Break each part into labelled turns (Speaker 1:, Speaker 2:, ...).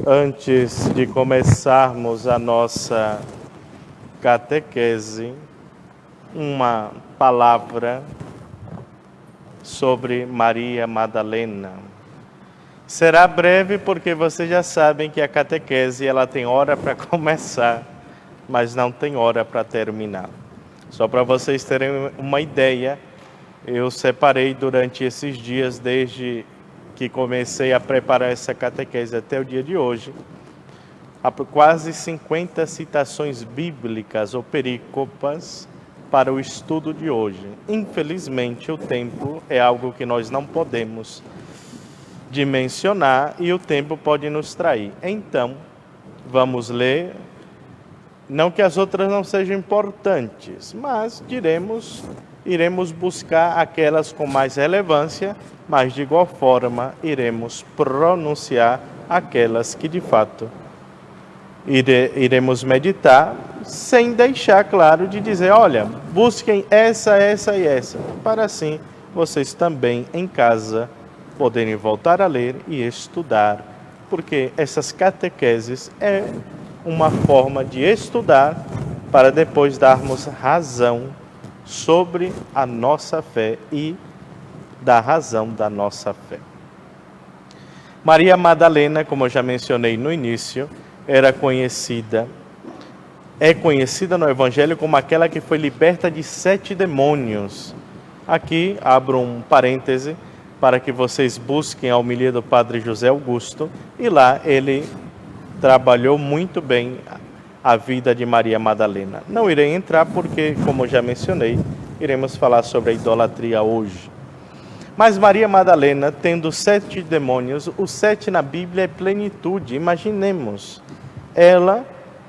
Speaker 1: Antes de começarmos a nossa catequese, uma palavra sobre Maria Madalena. Será breve porque vocês já sabem que a catequese ela tem hora para começar, mas não tem hora para terminar. Só para vocês terem uma ideia, eu separei durante esses dias, desde que comecei a preparar essa catequese até o dia de hoje, quase 50 citações bíblicas ou perícopas para o estudo de hoje. Infelizmente, o tempo é algo que nós não podemos dimensionar e o tempo pode nos trair. Então, vamos ler, não que as outras não sejam importantes, mas iremos buscar aquelas com mais relevância, mas de igual forma iremos pronunciar aquelas que de fato iremos meditar, sem deixar claro de dizer, olha, busquem essa e essa, para assim vocês também em casa poderem voltar a ler e estudar, porque essas catequeses é uma forma de estudar para depois darmos razão sobre a nossa fé e da razão da nossa fé. Maria Madalena, como eu já mencionei no início, é conhecida no Evangelho como aquela que foi liberta de 7 demônios. Aqui abro um parêntese para que vocês busquem a homilia do Padre José Augusto, e lá ele trabalhou muito bem a vida de Maria Madalena. Não irei entrar porque, como já mencionei, iremos falar sobre a idolatria hoje. Mas Maria Madalena, tendo 7 demônios, o 7 na Bíblia é plenitude. Imaginemos, ela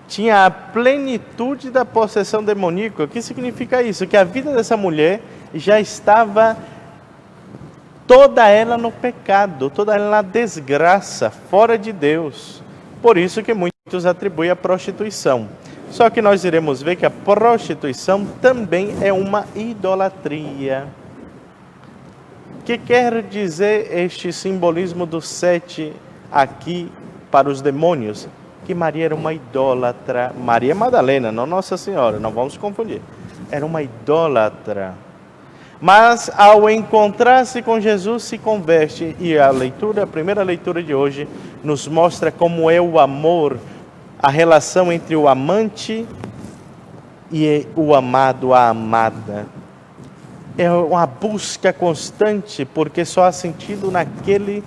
Speaker 1: tinha a plenitude da possessão demoníaca. O que significa isso? Que a vida dessa mulher já estava toda ela no pecado, toda ela na desgraça, fora de Deus. Por isso que muitos atribuem a prostituição. Só que nós iremos ver que a prostituição também é uma idolatria. O que quer dizer este simbolismo do 7 aqui para os demônios? Que Maria era uma idólatra. Maria Madalena, não Nossa Senhora, não vamos confundir. Era uma idólatra. Mas ao encontrar-se com Jesus se converte, e a primeira leitura de hoje nos mostra como é o amor, a relação entre o amante e o amado, a amada. É uma busca constante, porque só há sentido naquele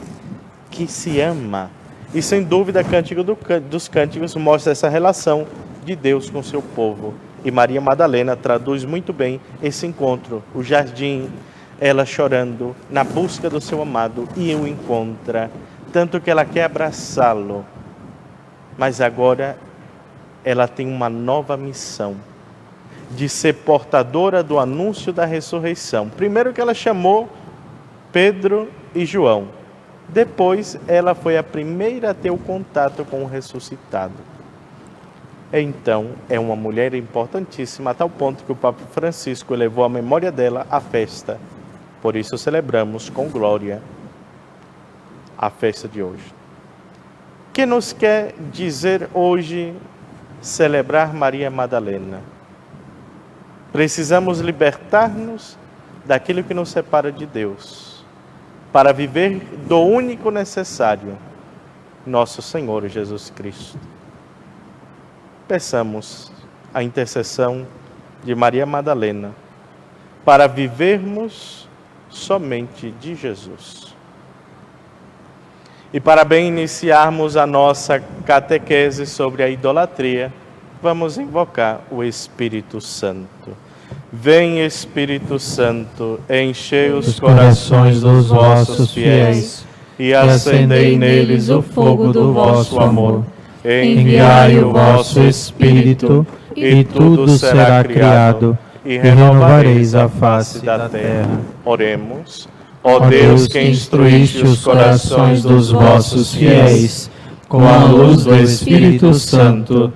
Speaker 1: que se ama. E sem dúvida, Cântico dos Cânticos mostra essa relação de Deus com seu povo. E Maria Madalena traduz muito bem esse encontro, o jardim, ela chorando na busca do seu amado, e o encontra, tanto que ela quer abraçá-lo. Mas agora ela tem uma nova missão, de ser portadora do anúncio da ressurreição. Primeiro que ela chamou Pedro e João. Depois ela foi a primeira a ter o contato com o ressuscitado. Então, é uma mulher importantíssima, a tal ponto que o Papa Francisco elevou a memória dela à festa. Por isso celebramos com glória a festa de hoje. O que nos quer dizer hoje celebrar Maria Madalena? Precisamos libertar-nos daquilo que nos separa de Deus, para viver do único necessário, nosso Senhor Jesus Cristo. Peçamos a intercessão de Maria Madalena para vivermos somente de Jesus. E para bem iniciarmos a nossa catequese sobre a idolatria, vamos invocar o Espírito Santo. Vem, Espírito Santo, enchei os corações dos vossos fiéis e acendei neles o fogo do vosso amor. Enviai o vosso Espírito, e tudo será criado, e renovareis a face da terra. Oremos. Ó Deus, que instruíste os corações dos vossos fiéis com a luz do Espírito Santo,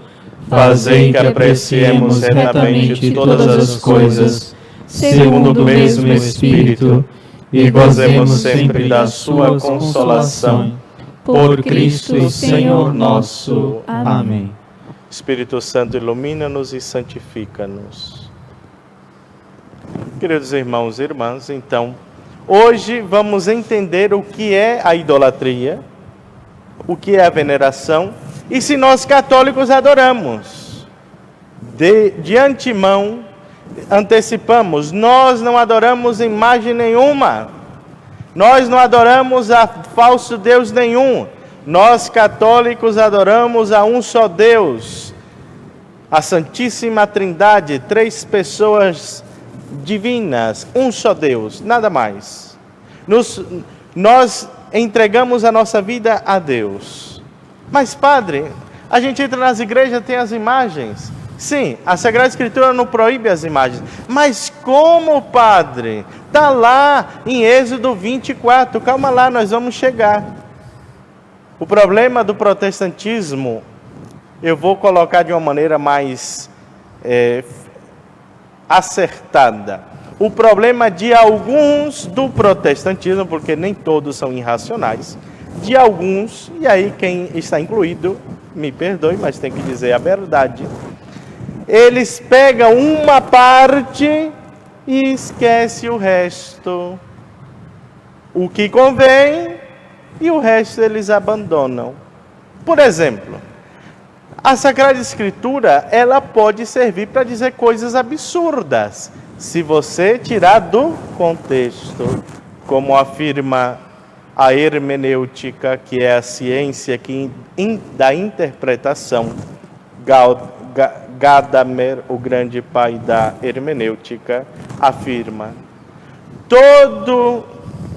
Speaker 1: fazei que apreciemos retamente todas as coisas, segundo o mesmo Espírito, e gozemos sempre da sua consolação.
Speaker 2: Por Cristo, Senhor nosso. Amém.
Speaker 1: Espírito Santo, ilumina-nos e santifica-nos. Queridos irmãos e irmãs, então, hoje vamos entender o que é a idolatria, o que é a veneração, e se nós católicos adoramos. De antemão, antecipamos, nós não adoramos imagem nenhuma, nós não adoramos a falso Deus nenhum, nós católicos adoramos a um só Deus, a Santíssima Trindade, 3 pessoas divinas, um só Deus, nada mais. Nós entregamos a nossa vida a Deus. Mas, padre, a gente entra nas igrejas, tem as imagens. Sim, a Sagrada Escritura não proíbe as imagens. Mas como, padre? Está lá em Êxodo 24. Calma lá, nós vamos chegar. O problema do protestantismo, eu vou colocar de uma maneira mais acertada. O problema de alguns do protestantismo, porque nem todos são irracionais, de alguns, e aí quem está incluído, me perdoe, mas tem que dizer a verdade, eles pegam uma parte e esquecem o resto. O que convém e o resto eles abandonam. Por exemplo, a Sagrada Escritura, ela pode servir para dizer coisas absurdas, se você tirar do contexto, como afirma a hermenêutica, que é a ciência da interpretação. Gadamer, o grande pai da hermenêutica, afirma: todo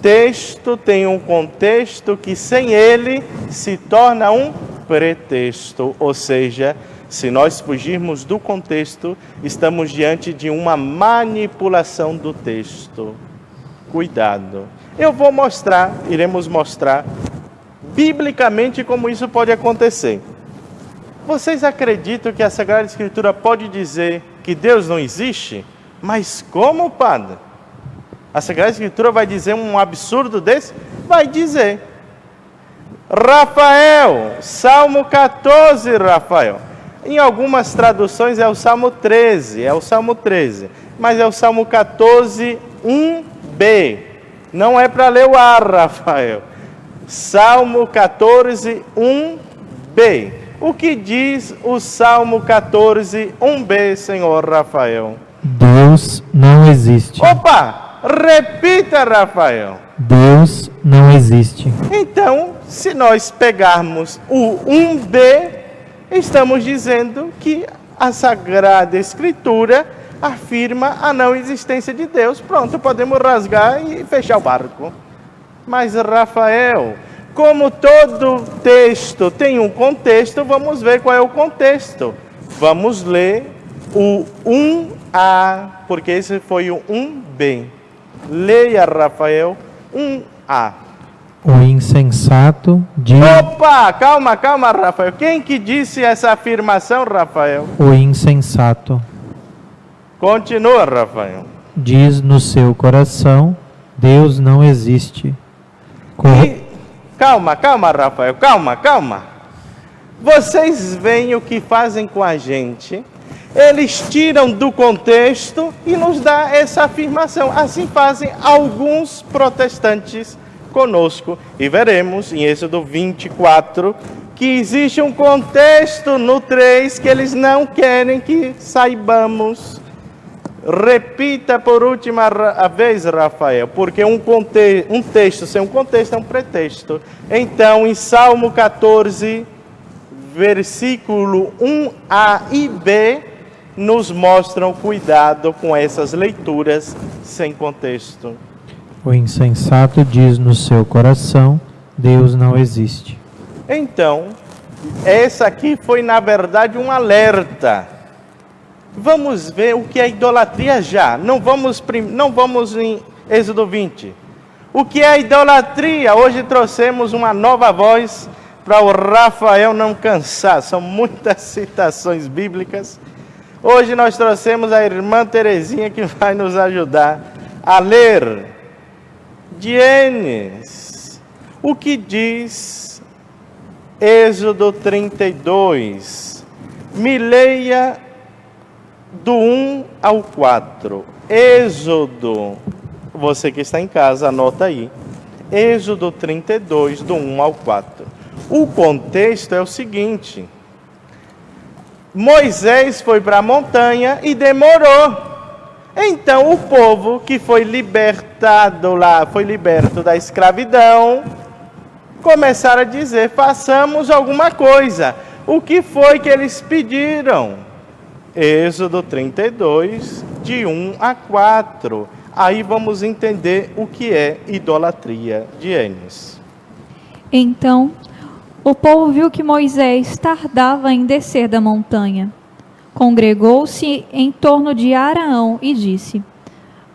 Speaker 1: texto tem um contexto que sem ele se torna um pretexto, ou seja, se nós fugirmos do contexto, estamos diante de uma manipulação do texto. Cuidado. Iremos mostrar biblicamente como isso pode acontecer. Vocês acreditam que a Sagrada Escritura pode dizer que Deus não existe? Mas como, padre? A Sagrada Escritura vai dizer um absurdo desse? Vai dizer. Rafael, Salmo 14, Rafael. Em algumas traduções é o Salmo 13, mas é o Salmo 14, 1b. Não é para ler o A, Rafael. Salmo 14, 1b. O que diz o Salmo 14, 1b, senhor Rafael?
Speaker 2: Deus não existe.
Speaker 1: Opa! Repita, Rafael.
Speaker 2: Deus não existe.
Speaker 1: Então, se nós pegarmos o 1b, estamos dizendo que a Sagrada Escritura afirma a não existência de Deus. Pronto, podemos rasgar e fechar o barco. Mas, Rafael, como todo texto tem um contexto, vamos ver qual é o contexto. Vamos ler o 1a, porque esse foi o 1b. Leia, Rafael, 1a.
Speaker 2: O insensato diz...
Speaker 1: Opa, calma, Rafael. Quem que disse essa afirmação, Rafael?
Speaker 2: O insensato
Speaker 1: Continua, Rafael.
Speaker 2: diz no seu coração, Deus não existe.
Speaker 1: Calma, Rafael, calma. Vocês veem o que fazem com a gente? Eles tiram do contexto e nos dão essa afirmação. Assim fazem alguns protestantes conosco. E veremos em Êxodo 24 que existe um contexto no 3 que eles não querem que saibamos. Repita por última vez, Rafael, porque um texto sem um contexto é um pretexto. Então, em Salmo 14, versículo 1a e b, nos mostram cuidado com essas leituras sem contexto.
Speaker 2: O insensato diz no seu coração, Deus não existe.
Speaker 1: Então, essa aqui foi, na verdade, um alerta. Vamos ver o que é idolatria já. Não vamos em Êxodo 20. O que é idolatria? Hoje trouxemos uma nova voz para o Rafael não cansar. São muitas citações bíblicas. Hoje nós trouxemos a irmã Terezinha que vai nos ajudar a ler. Dienes, o que diz Êxodo 32. Me leia do 1 ao 4. Êxodo, você que está em casa, anota aí. Êxodo 32, do 1 ao 4. O contexto é o seguinte: Moisés foi para a montanha e demorou. Então o povo que foi libertado lá, foi liberto da escravidão, começaram a dizer: façamos alguma coisa. O que foi que eles pediram? Êxodo 32, de 1 a 4. Aí vamos entender o que é idolatria de Enes.
Speaker 3: Então, o povo viu que Moisés tardava em descer da montanha. Congregou-se em torno de Araão e disse: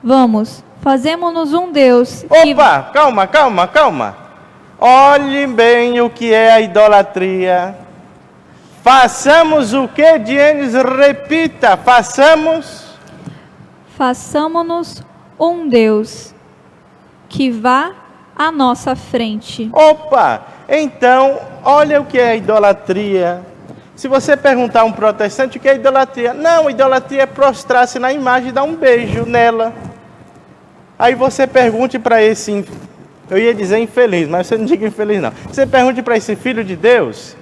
Speaker 3: Vamos, fazemo-nos um Deus que...
Speaker 1: Opa, calma. Olhe bem o que é a idolatria. Façamos o que, Dienes? Repita,
Speaker 3: Façamo-nos um Deus que vá à nossa frente.
Speaker 1: Opa, então, olha o que é a idolatria. Se você perguntar a um protestante o que é idolatria, não, idolatria é prostrar-se na imagem e dar um beijo nela. Aí você pergunte para esse, eu ia dizer infeliz, mas você não diga infeliz não. Você pergunte para esse filho de Deus,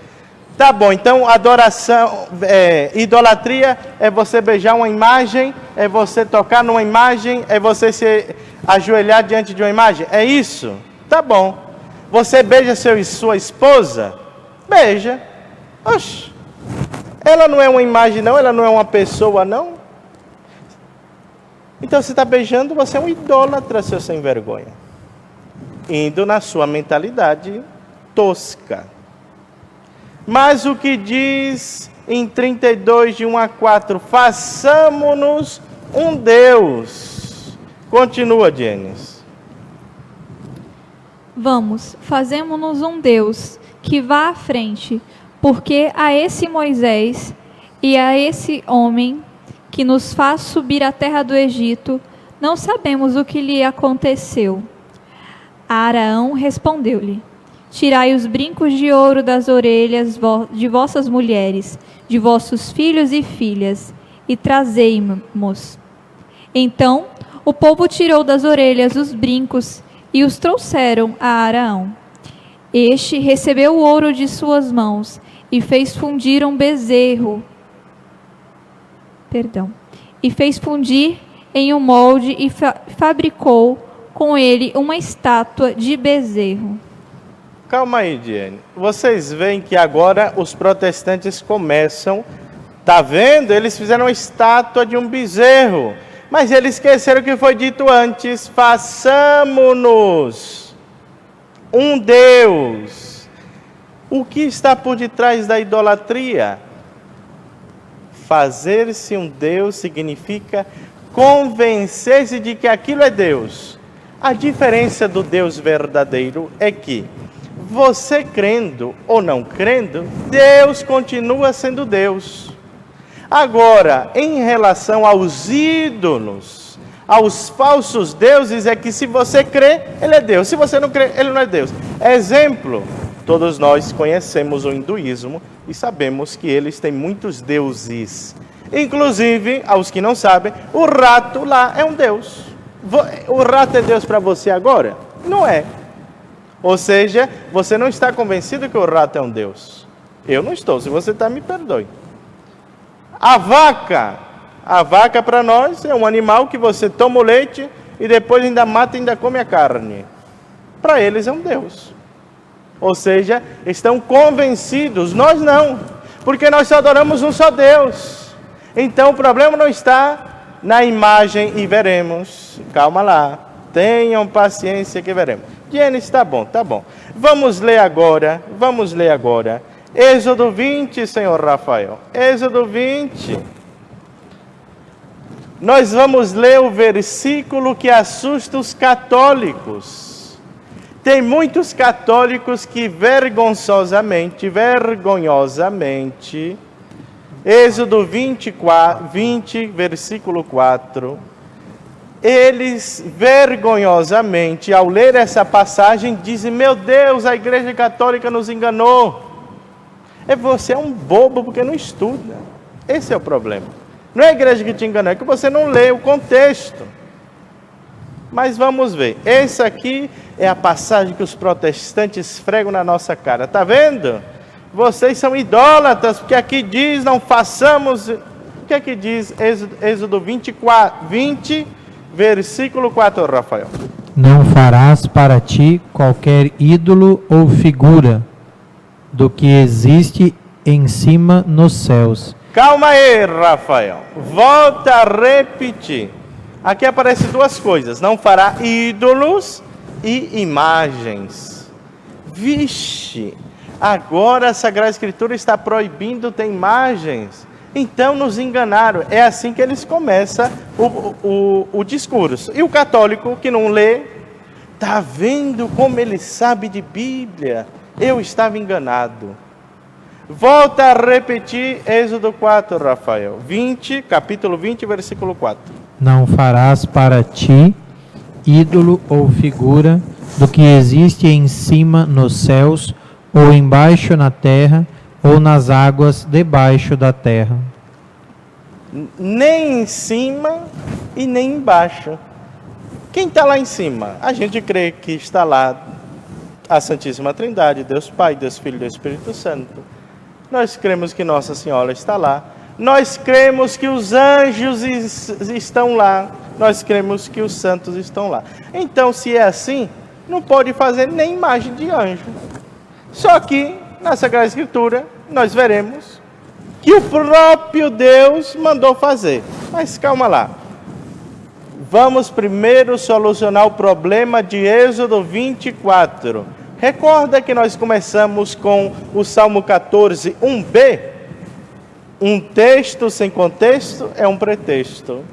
Speaker 1: tá bom, então adoração, idolatria é você beijar uma imagem, é você tocar numa imagem, é você se ajoelhar diante de uma imagem, é isso? Tá bom. Você beija sua esposa? Beija. Oxe. Ela não é uma imagem não, ela não é uma pessoa não. Então você está beijando, você é um idólatra, seu sem vergonha. Indo na sua mentalidade tosca. Mas o que diz em 32, de 1 a 4, façamo-nos um Deus. Continua, Dienes.
Speaker 3: Vamos, fazemo-nos um Deus que vá à frente, porque a esse Moisés e a esse homem que nos faz subir à terra do Egito, não sabemos o que lhe aconteceu. Araão respondeu-lhe: Tirai os brincos de ouro das orelhas de vossas mulheres, de vossos filhos e filhas, e trazei-mos. Então o povo tirou das orelhas os brincos e os trouxeram a Araão. Este recebeu o ouro de suas mãos e fez fundir um bezerro. E fez fundir em um molde e fabricou com ele uma estátua de bezerro.
Speaker 1: Calma aí, Diane. Vocês veem que agora os protestantes começam, tá vendo? Eles fizeram uma estátua de um bezerro, mas eles esqueceram o que foi dito antes: façamo-nos um Deus. O que está por detrás da idolatria? Fazer-se um Deus significa convencer-se de que aquilo é Deus. A diferença do Deus verdadeiro é que, você crendo ou não crendo, Deus continua sendo Deus. Agora, em relação aos ídolos, aos falsos deuses, é que se você crê, ele é Deus. Se você não crê, ele não é Deus. Exemplo, todos nós conhecemos o hinduísmo e sabemos que eles têm muitos deuses. Inclusive, aos que não sabem, o rato lá é um deus. O rato é Deus para você agora? Não é. Ou seja, você não está convencido que o rato é um Deus. Eu não estou, se você está, me perdoe. A vaca para nós é um animal que você toma o leite e depois ainda mata e ainda come a carne. Para eles é um Deus. Ou seja, estão convencidos, nós não, porque nós só adoramos um só Deus. Então o problema não está na imagem e veremos. Calma lá, tenham paciência que veremos. Dienes, tá bom. Vamos ler agora. Êxodo 20, senhor Rafael. Êxodo 20. Nós vamos ler o versículo que assusta os católicos. Tem muitos católicos que vergonhosamente, Êxodo 20, versículo 4, eles vergonhosamente, ao ler essa passagem, dizem: meu Deus, a Igreja Católica nos enganou. Você é um bobo porque não estuda. Esse é o problema. Não é a igreja que te enganou, é que você não lê o contexto. Mas vamos ver. Essa aqui é a passagem que os protestantes fregam na nossa cara. Está vendo? Vocês são idólatras, porque aqui diz, não façamos... O que é que diz Êxodo 20, versículo 4, Rafael?
Speaker 2: Não farás para ti qualquer ídolo ou figura do que existe em cima nos céus.
Speaker 1: Calma aí, Rafael. Volta a repetir. Aqui aparecem duas coisas. Não fará ídolos e imagens. Vixe! Agora a Sagrada Escritura está proibindo ter imagens. Então nos enganaram. É assim que eles começam o discurso. E o católico que não lê, está vendo como ele sabe de Bíblia? Eu estava enganado. Volta a repetir Êxodo 4, Rafael. Capítulo 20, versículo 4.
Speaker 2: Não farás para ti ídolo ou figura do que existe em cima nos céus, ou embaixo na terra, ou nas águas debaixo da terra.
Speaker 1: Nem em cima e nem embaixo. Quem está lá em cima? A gente crê que está lá a Santíssima Trindade, Deus Pai, Deus Filho e Deus Espírito Santo. Nós cremos que Nossa Senhora está lá. Nós cremos que os anjos estão lá. Nós cremos que os santos estão lá. Então, se é assim, não pode fazer nem imagem de anjo. Só que, na Sagrada Escritura, nós veremos que o próprio Deus mandou fazer. Mas calma lá. Vamos primeiro solucionar o problema de Êxodo 24. Recorda que nós começamos com o Salmo 14, 1b? Um texto sem contexto é um pretexto.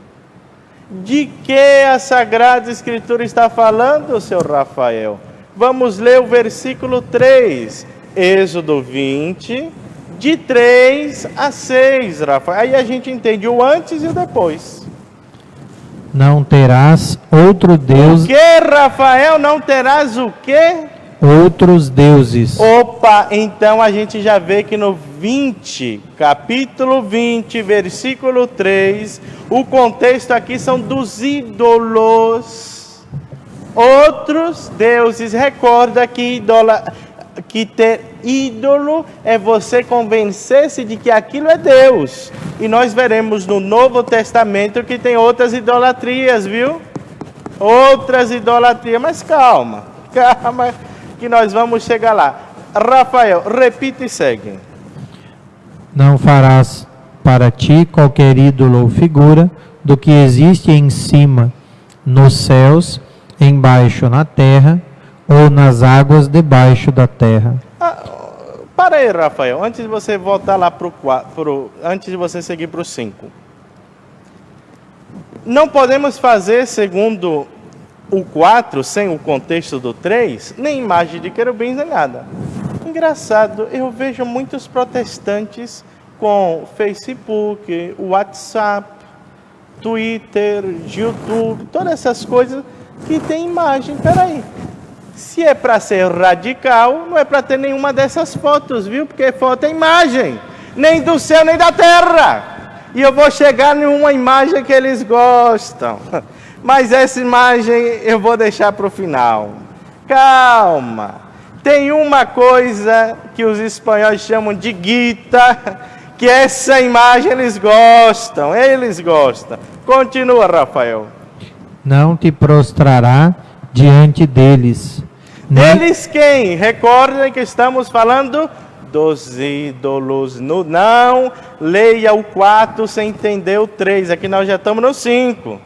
Speaker 1: De que a Sagrada Escritura está falando, seu Rafael? Vamos ler o versículo 3, Êxodo 20, de 3 a 6, Rafael. Aí a gente entende o antes e o depois.
Speaker 2: Não terás outro Deus...
Speaker 1: O que, Rafael? Não terás o quê?
Speaker 2: Outros deuses.
Speaker 1: Opa, então a gente já vê que no 20, capítulo 20, versículo 3, o contexto aqui são dos ídolos. Outros deuses. Recorda que ter ídolo é você convencer-se de que aquilo é Deus. E nós veremos no Novo Testamento que tem outras idolatrias, viu? Outras idolatrias, mas calma, que nós vamos chegar lá. Rafael, repita e segue.
Speaker 2: Não farás para ti qualquer ídolo ou figura do que existe em cima nos céus, embaixo na terra, ou nas águas debaixo da terra.
Speaker 1: Para aí, Rafael, antes de você voltar lá antes de você seguir para o 5. Não podemos fazer, segundo o 4, sem o contexto do 3, nem imagem de querubins, nem nada. Engraçado, eu vejo muitos protestantes com Facebook, WhatsApp, Twitter, YouTube, todas essas coisas que tem imagem. Peraí, se é para ser radical, não é para ter nenhuma dessas fotos, viu? Porque foto é imagem, nem do céu nem da terra. E eu vou chegar em uma imagem que eles gostam. Mas essa imagem eu vou deixar para o final. Calma. Tem uma coisa que os espanhóis chamam de guita, que essa imagem eles gostam. Continua, Rafael.
Speaker 2: Não te prostrará diante deles.
Speaker 1: Deles quem? Recordem que estamos falando dos ídolos. Não leia o 4 sem entender o 3. Aqui nós já estamos no 5.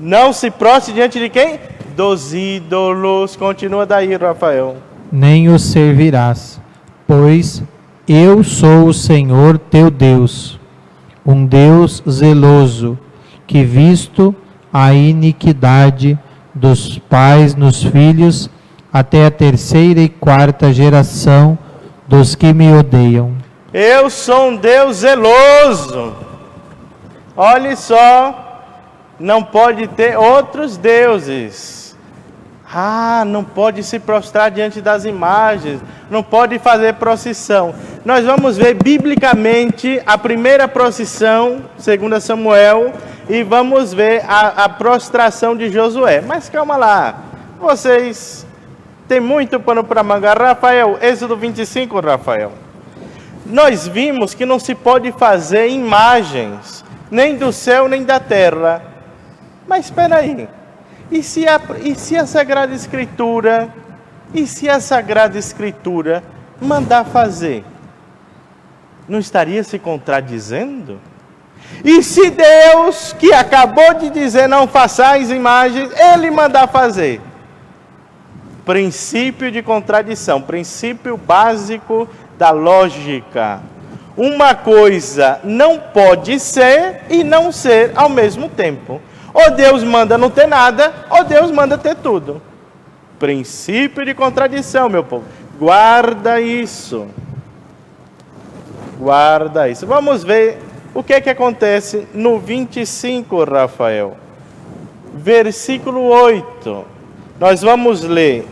Speaker 1: Não se prostre diante de quem? Dos ídolos. Continua daí, Rafael.
Speaker 2: Nem os servirás, pois eu sou o Senhor teu Deus, um Deus zeloso, que visto a iniquidade dos pais nos filhos, até a 3ª e 4ª geração dos que me odeiam.
Speaker 1: Eu sou um Deus zeloso. Olhe só, não pode ter outros deuses. não pode se prostrar diante das imagens, não pode fazer procissão. Nós vamos ver biblicamente a primeira procissão, 2 Samuel, e vamos ver a prostração de Josué. Mas calma lá, vocês têm muito pano para manga. Rafael, Êxodo 25, Rafael. Nós vimos que não se pode fazer imagens, nem do céu, nem da terra. Mas espera aí. E se a Sagrada Escritura mandar fazer? Não estaria se contradizendo? E se Deus, que acabou de dizer não façais imagens, Ele mandar fazer? Princípio de contradição, princípio básico da lógica. Uma coisa não pode ser e não ser ao mesmo tempo. Ou Deus manda não ter nada, ou Deus manda ter tudo. Princípio de contradição, meu povo. Guarda isso. Guarda isso. Vamos ver o que acontece no 25, Rafael. Versículo 8. Nós vamos ler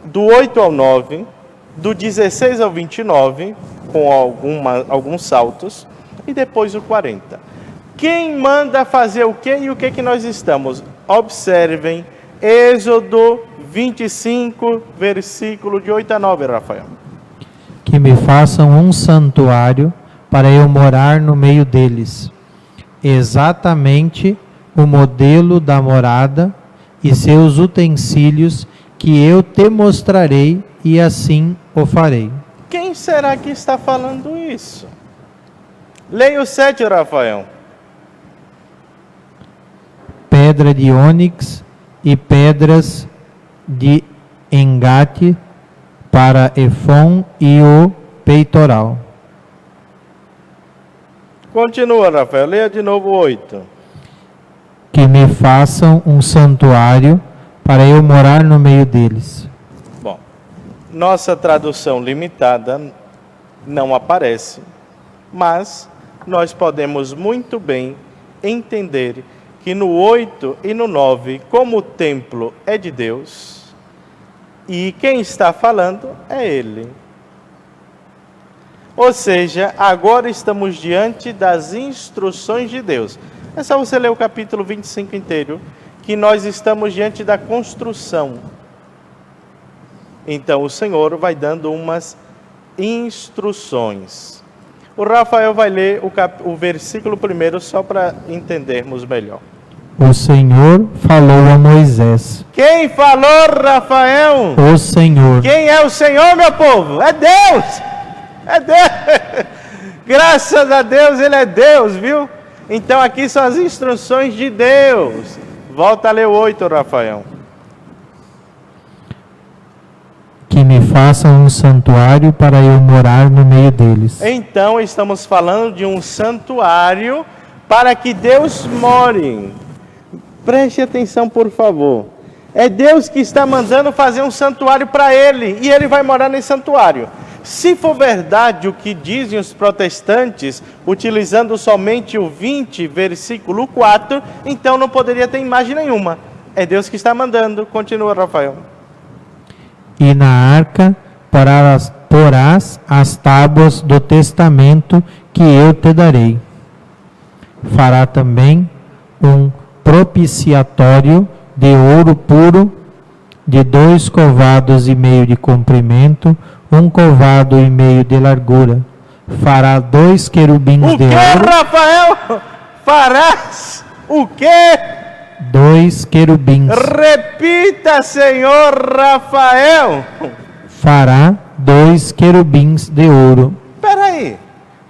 Speaker 1: do 8 ao 9, do 16 ao 29, com alguns saltos, e depois o 40. Quem manda fazer o quê e o que nós estamos? Observem, Êxodo 25, versículo de 8 a 9, Rafael.
Speaker 2: Que me façam um santuário para eu morar no meio deles. Exatamente o modelo da morada e seus utensílios que eu te mostrarei, e assim o farei.
Speaker 1: Quem será que está falando isso? Leia o 7, Rafael.
Speaker 2: Pedra de ônix e pedras de engate para efom e o peitoral.
Speaker 1: Continua, Rafael. Leia de novo o 8.
Speaker 2: Que me façam um santuário para eu morar no meio deles.
Speaker 1: Bom, nossa tradução limitada não aparece, mas nós podemos muito bem entender que no 8 e no 9, como o templo é de Deus, e quem está falando é Ele. Ou seja, agora estamos diante das instruções de Deus. É só você ler o capítulo 25 inteiro, que nós estamos diante da construção. Então o Senhor vai dando umas instruções. O Rafael vai ler o versículo primeiro só para entendermos melhor.
Speaker 2: O Senhor falou a Moisés.
Speaker 1: Quem falou, Rafael?
Speaker 2: O Senhor.
Speaker 1: Quem é o Senhor, meu povo? É Deus! É Deus! Graças a Deus, Ele é Deus, viu? Então aqui são as instruções de Deus. Volta a ler o 8, Rafael.
Speaker 2: Que me façam um santuário para eu morar no meio deles.
Speaker 1: Então estamos falando de um santuário para que Deus more. Preste atenção, por favor. É Deus que está mandando fazer um santuário para Ele, e Ele vai morar nesse santuário. Se for verdade o que dizem os protestantes, utilizando somente o 20, versículo 4, então não poderia ter imagem nenhuma. É Deus que está mandando. Continua, Rafael.
Speaker 2: E na arca porás as tábuas do testamento que eu te darei. Fará também um propiciatório de ouro puro, de 2 covados e meio de comprimento, 1 covado e meio de largura. Fará 2 querubins de ouro.
Speaker 1: O que, Rafael? Farás o quê?
Speaker 2: 2 querubins.
Speaker 1: Repita, Senhor Rafael.
Speaker 2: Fará 2 querubins de ouro.
Speaker 1: Espera aí.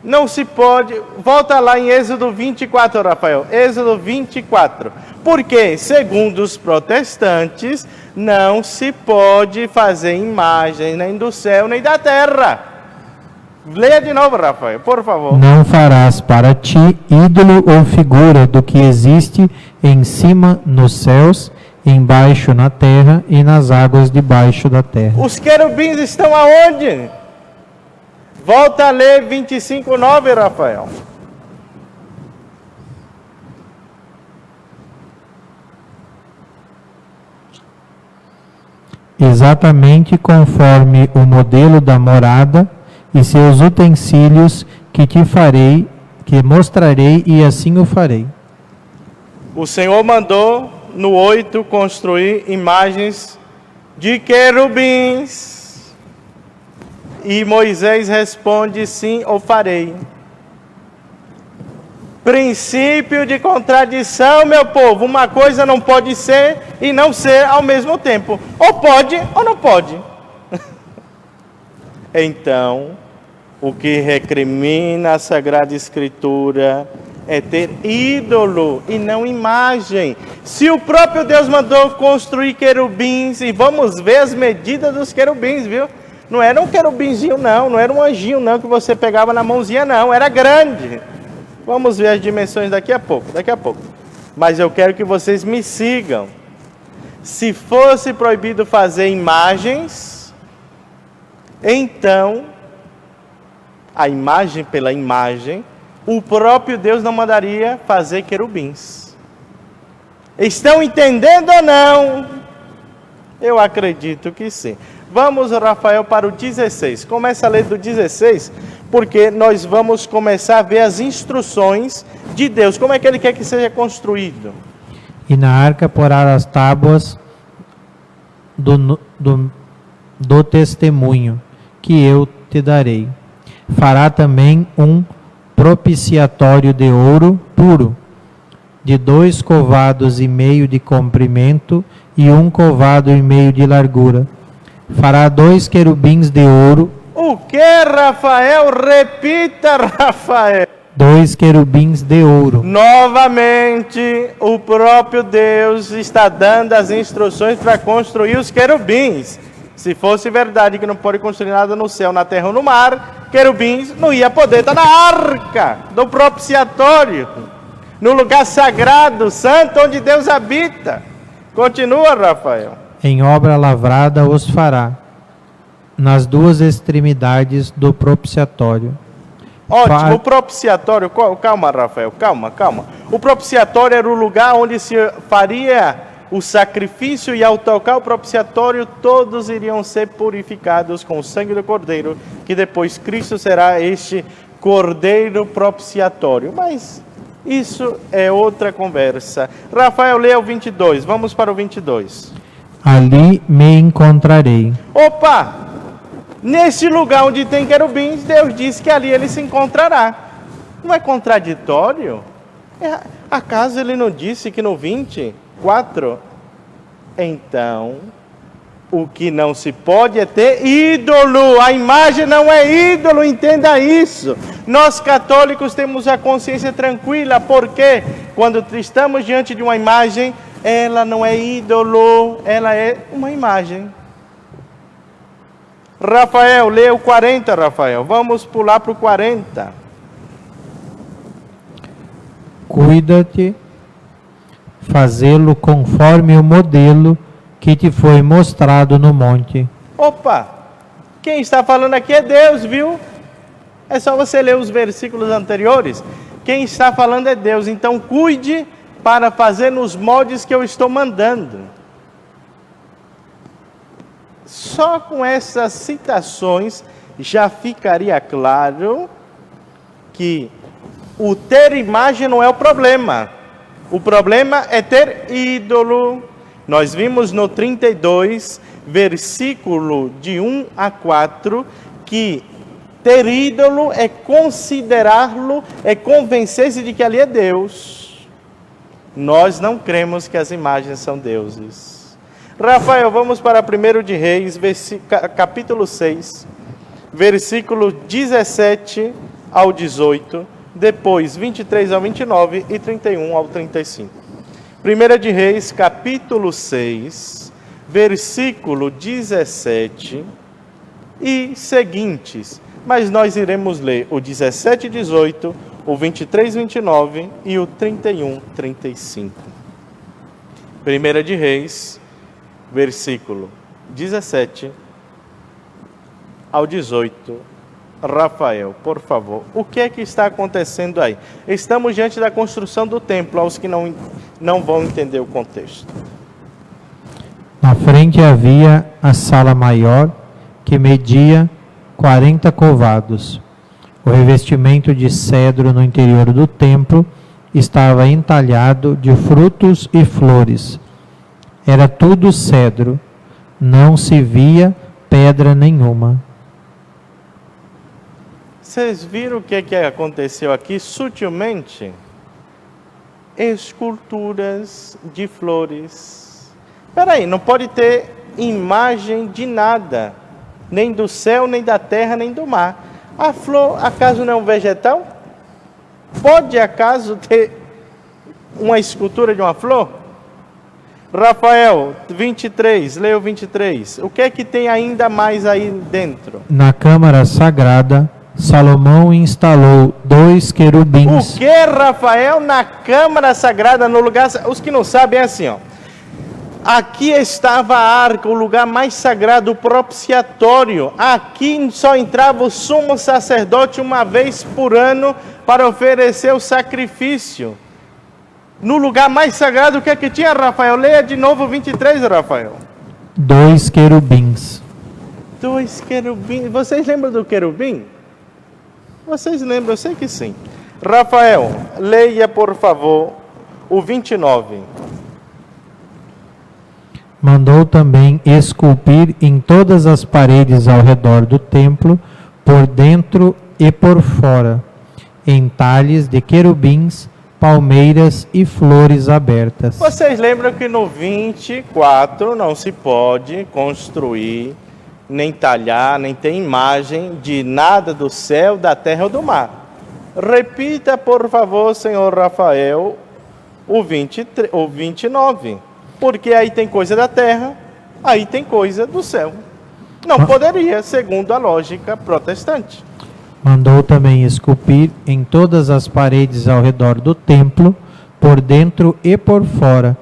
Speaker 1: Não se pode... Volta lá em Êxodo 24, Rafael. Êxodo 24. Porque, segundo os protestantes, não se pode fazer imagem nem do céu nem da terra. Leia de novo, Rafael, por favor.
Speaker 2: Não farás para ti ídolo ou figura do que existe em cima nos céus, embaixo na terra e nas águas debaixo da terra.
Speaker 1: Os querubins estão aonde? Volta a ler 25:9, Rafael.
Speaker 2: exatamente conforme o modelo da morada e seus utensílios que te farei, que mostrarei, e assim o farei.
Speaker 1: O Senhor mandou no 8 construir imagens de querubins. E Moisés responde: sim, o farei. Princípio de contradição, meu povo. Uma coisa não pode ser e não ser ao mesmo tempo. Ou pode ou não pode. Então, o que recrimina a Sagrada Escritura é ter ídolo e não imagem. Se o próprio Deus mandou construir querubins, e vamos ver as medidas dos querubins, viu? Não era um querubinzinho não era um anjinho não, que você pegava na mãozinha não, era grande. Vamos ver as dimensões daqui a pouco. Mas eu quero que vocês me sigam. Se fosse proibido fazer imagens, então, a imagem pela imagem, o próprio Deus não mandaria fazer querubins. Estão entendendo ou não? Eu acredito que sim. Vamos, Rafael, para o 16. Começa a ler do 16, porque nós vamos começar a ver as instruções de Deus. Como é que Ele quer que seja construído?
Speaker 2: E na arca porá as tábuas do testemunho, que eu te darei. Fará também um propiciatório de ouro puro, de 2 covados e meio de comprimento e 1 covado e meio de largura. Fará 2 querubins de ouro.
Speaker 1: O que, Rafael? Repita, Rafael.
Speaker 2: 2 querubins de ouro.
Speaker 1: Novamente, o próprio Deus está dando as instruções para construir os querubins. Se fosse verdade que não pode construir nada no céu, na terra ou no mar, querubins não ia poder estar na arca do propiciatório, no lugar sagrado, santo, onde Deus habita. Continua, Rafael.
Speaker 2: Em obra lavrada os fará, nas 2 extremidades do propiciatório.
Speaker 1: Ótimo, o propiciatório, calma, Rafael, calma. O propiciatório era o lugar onde se faria o sacrifício, e ao tocar o propiciatório, todos iriam ser purificados com o sangue do Cordeiro, que depois Cristo será este Cordeiro propiciatório. Mas isso é outra conversa. Rafael, leia o 22, vamos para o 22.
Speaker 2: Ali me encontrarei.
Speaker 1: Opa! Nesse lugar onde tem querubins, Deus disse que ali ele se encontrará. Não é contraditório? Acaso ele não disse que no 24? Então, o que não se pode é ter ídolo. A imagem não é ídolo, entenda isso. Nós católicos temos a consciência tranquila, porque quando estamos diante de uma imagem, ela não é ídolo, ela é uma imagem. Rafael, lê o 40, Rafael. Vamos pular para o 40.
Speaker 2: Cuida-te, fazê-lo conforme o modelo que te foi mostrado no monte.
Speaker 1: Opa! Quem está falando aqui é Deus, viu? É só você ler os versículos anteriores. Quem está falando é Deus. Então cuide para fazer nos moldes que eu estou mandando. Só com essas citações já ficaria claro que o ter imagem não é o problema. O problema é ter ídolo. Nós vimos no 32, versículo de 1 a 4, que ter ídolo é considerá-lo, é convencer-se de que ali é Deus. Nós não cremos que as imagens são deuses. Rafael, vamos para 1 de Reis, capítulo 6, versículo 17 ao 18, depois 23 ao 29 e 31 ao 35. 1 de Reis, capítulo 6, versículo 17 e seguintes. Mas nós iremos ler o 17 e 18, o 23 e 29 e o 31 e 35. 1 de Reis, versículo 17 ao 18. Rafael, por favor, o que é que está acontecendo aí? Estamos diante da construção do templo, aos que não vão entender o contexto.
Speaker 2: Na frente havia a sala maior, que media 40 covados. O revestimento de cedro no interior do templo estava entalhado de frutos e flores. Era tudo cedro, não se via pedra nenhuma.
Speaker 1: Vocês viram o que aconteceu aqui sutilmente? Esculturas de flores. Espera aí, não pode ter imagem de nada, nem do céu, nem da terra, nem do mar. A flor, acaso não é um vegetal? Pode acaso ter uma escultura de uma flor? Rafael, 23, leia o 23. O que é que tem ainda mais aí dentro?
Speaker 2: Na câmara sagrada, Salomão instalou 2 querubins.
Speaker 1: O que, Rafael, na câmara sagrada, no lugar... Os que não sabem é assim, ó. Aqui estava a arca, o lugar mais sagrado, o propiciatório. Aqui só entrava o sumo sacerdote uma vez por ano para oferecer o sacrifício. No lugar mais sagrado, o que é que tinha, Rafael? Leia de novo o 23, Rafael.
Speaker 2: 2 querubins.
Speaker 1: 2 querubins. Vocês lembram do querubim? Vocês lembram? Eu sei que sim. Rafael, leia, por favor, o 29.
Speaker 2: Mandou também esculpir em todas as paredes ao redor do templo, por dentro e por fora, entalhes de querubins, palmeiras e flores abertas.
Speaker 1: Vocês lembram que no 24 não se pode construir, nem talhar, nem ter imagem de nada do céu, da terra ou do mar. Repita, por favor, senhor Rafael, o 29. Porque aí tem coisa da terra, aí tem coisa do céu. Não poderia, segundo a lógica protestante.
Speaker 2: Mandou também esculpir em todas as paredes ao redor do templo, por dentro e por fora,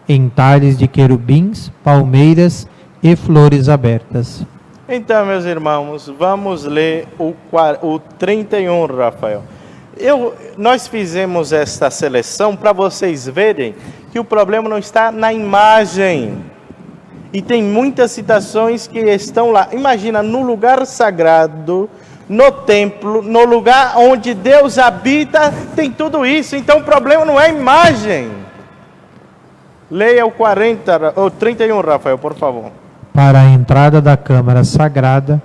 Speaker 2: entalhes de querubins, palmeiras e flores abertas.
Speaker 1: Então, meus irmãos, vamos ler o 31, Rafael. Nós fizemos esta seleção para vocês verem que o problema não está na imagem. E tem muitas citações que estão lá. Imagina, no lugar sagrado, no templo, no lugar onde Deus habita, tem tudo isso. Então o problema não é a imagem. Leia o 31, Rafael, por favor.
Speaker 2: Para a entrada da câmara sagrada,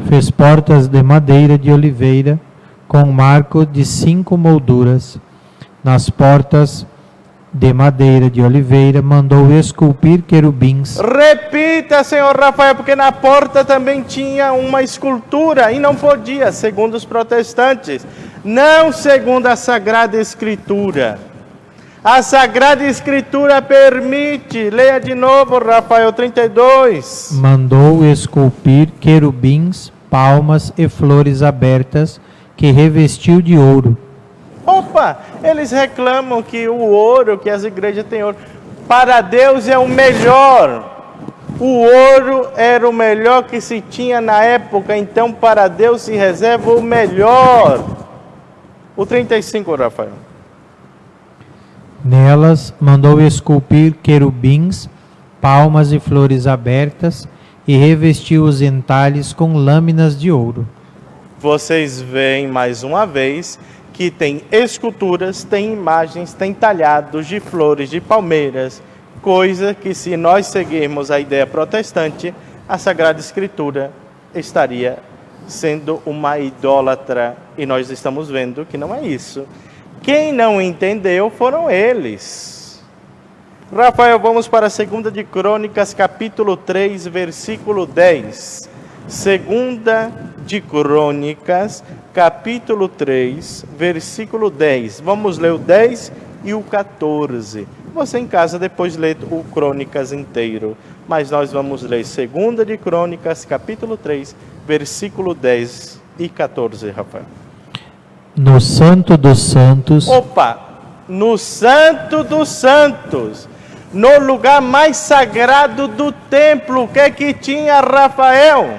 Speaker 2: fez portas de madeira de oliveira, com marco de 5 molduras. Nas portas de madeira de oliveira, mandou esculpir querubins.
Speaker 1: Repita, senhor Rafael, porque na porta também tinha uma escultura e não podia, segundo os protestantes, não segundo a Sagrada Escritura. A Sagrada Escritura permite, leia de novo, Rafael 32.
Speaker 2: Mandou esculpir querubins, palmas e flores abertas, que revestiu de ouro.
Speaker 1: Opa, eles reclamam que o ouro, que as igrejas têm ouro, para Deus é o melhor. O ouro era o melhor que se tinha na época, então para Deus se reserva o melhor. O 35, Rafael.
Speaker 2: Nelas mandou esculpir querubins, palmas e flores abertas, e revestiu os entalhes com lâminas de ouro.
Speaker 1: Vocês veem mais uma vez que tem esculturas, tem imagens, tem talhados de flores, de palmeiras, coisa que, se nós seguirmos a ideia protestante, a Sagrada Escritura estaria sendo uma idólatra, e nós estamos vendo que não é isso. Quem não entendeu foram eles. Rafael, vamos para a 2 de Crônicas, capítulo 3, versículo 10. 2 de Crônicas, capítulo 3, versículo 10. Vamos ler o 10 e o 14. Você em casa depois lê o Crônicas inteiro. Mas nós vamos ler 2 de Crônicas, capítulo 3, versículo 10 e 14, Rafael.
Speaker 2: No Santo dos Santos,
Speaker 1: Opa! No Santo dos Santos, no lugar mais sagrado do templo, o que é que tinha, Rafael?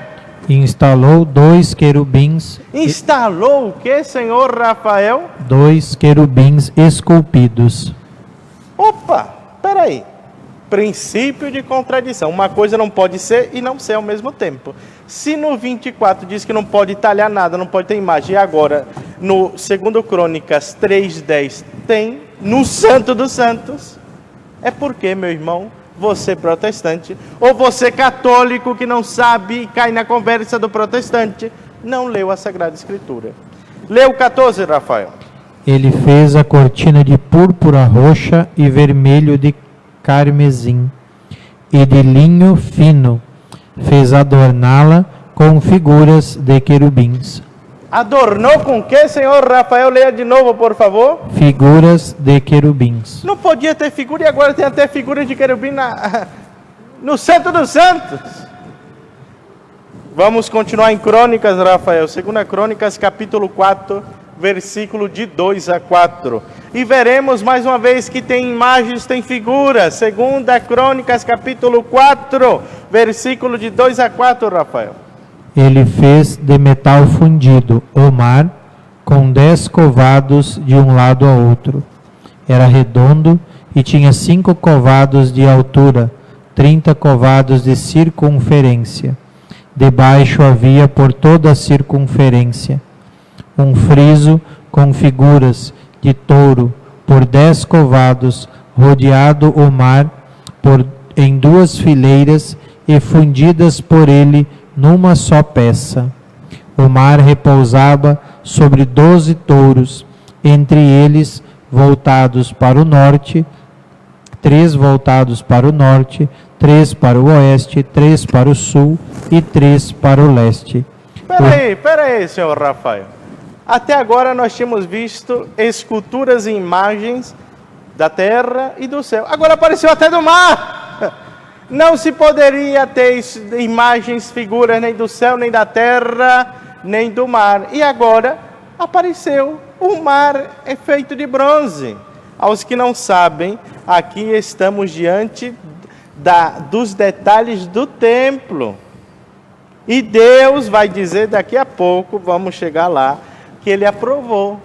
Speaker 2: instalou 2 querubins,
Speaker 1: Instalou o que, senhor Rafael?
Speaker 2: 2 querubins esculpidos.
Speaker 1: Opa, peraí. Princípio de contradição. Uma coisa não pode ser e não ser ao mesmo tempo. Se no 24 diz que não pode talhar nada, não pode ter imagem, e agora no 2 Crônicas 3:10 tem, no Santo dos Santos, é porque, meu irmão, você protestante, ou você católico que não sabe e cai na conversa do protestante, não leu a Sagrada Escritura. Leu 14, Rafael.
Speaker 2: Ele fez a cortina de púrpura roxa e vermelho de carmesim e de linho fino, fez adorná-la com figuras de querubins.
Speaker 1: Adornou com que, senhor Rafael? Leia de novo, por favor.
Speaker 2: Figuras de querubins.
Speaker 1: Não podia ter figura e agora tem até figura de querubim no Santo dos Santos. Vamos continuar em Crônicas, Rafael. 2 Crônicas, capítulo 4, versículo de 2 a 4. E veremos mais uma vez que tem imagens, tem figuras. 2 Crônicas, capítulo 4, versículo de 2 a 4, Rafael.
Speaker 2: Ele fez de metal fundido o mar com 10 covados de um lado a outro. Era redondo e tinha 5 covados de altura, 30 covados de circunferência. Debaixo havia por toda a circunferência um friso com figuras de touro por 10 covados, rodeado o mar em 2 fileiras e fundidas por ele numa só peça. O mar repousava sobre 12 touros, entre eles voltados para o norte, 3 voltados para o norte, 3 para o oeste, 3 para o sul e 3 para o leste.
Speaker 1: Peraí, senhor Rafael. Até agora nós tínhamos visto esculturas e imagens da terra e do céu. Agora apareceu até do mar. Não se poderia ter imagens, figuras nem do céu, nem da terra, nem do mar. E agora apareceu. O mar é feito de bronze. Aos que não sabem, aqui estamos diante dos detalhes do templo. E Deus vai dizer daqui a pouco, vamos chegar lá, que Ele aprovou.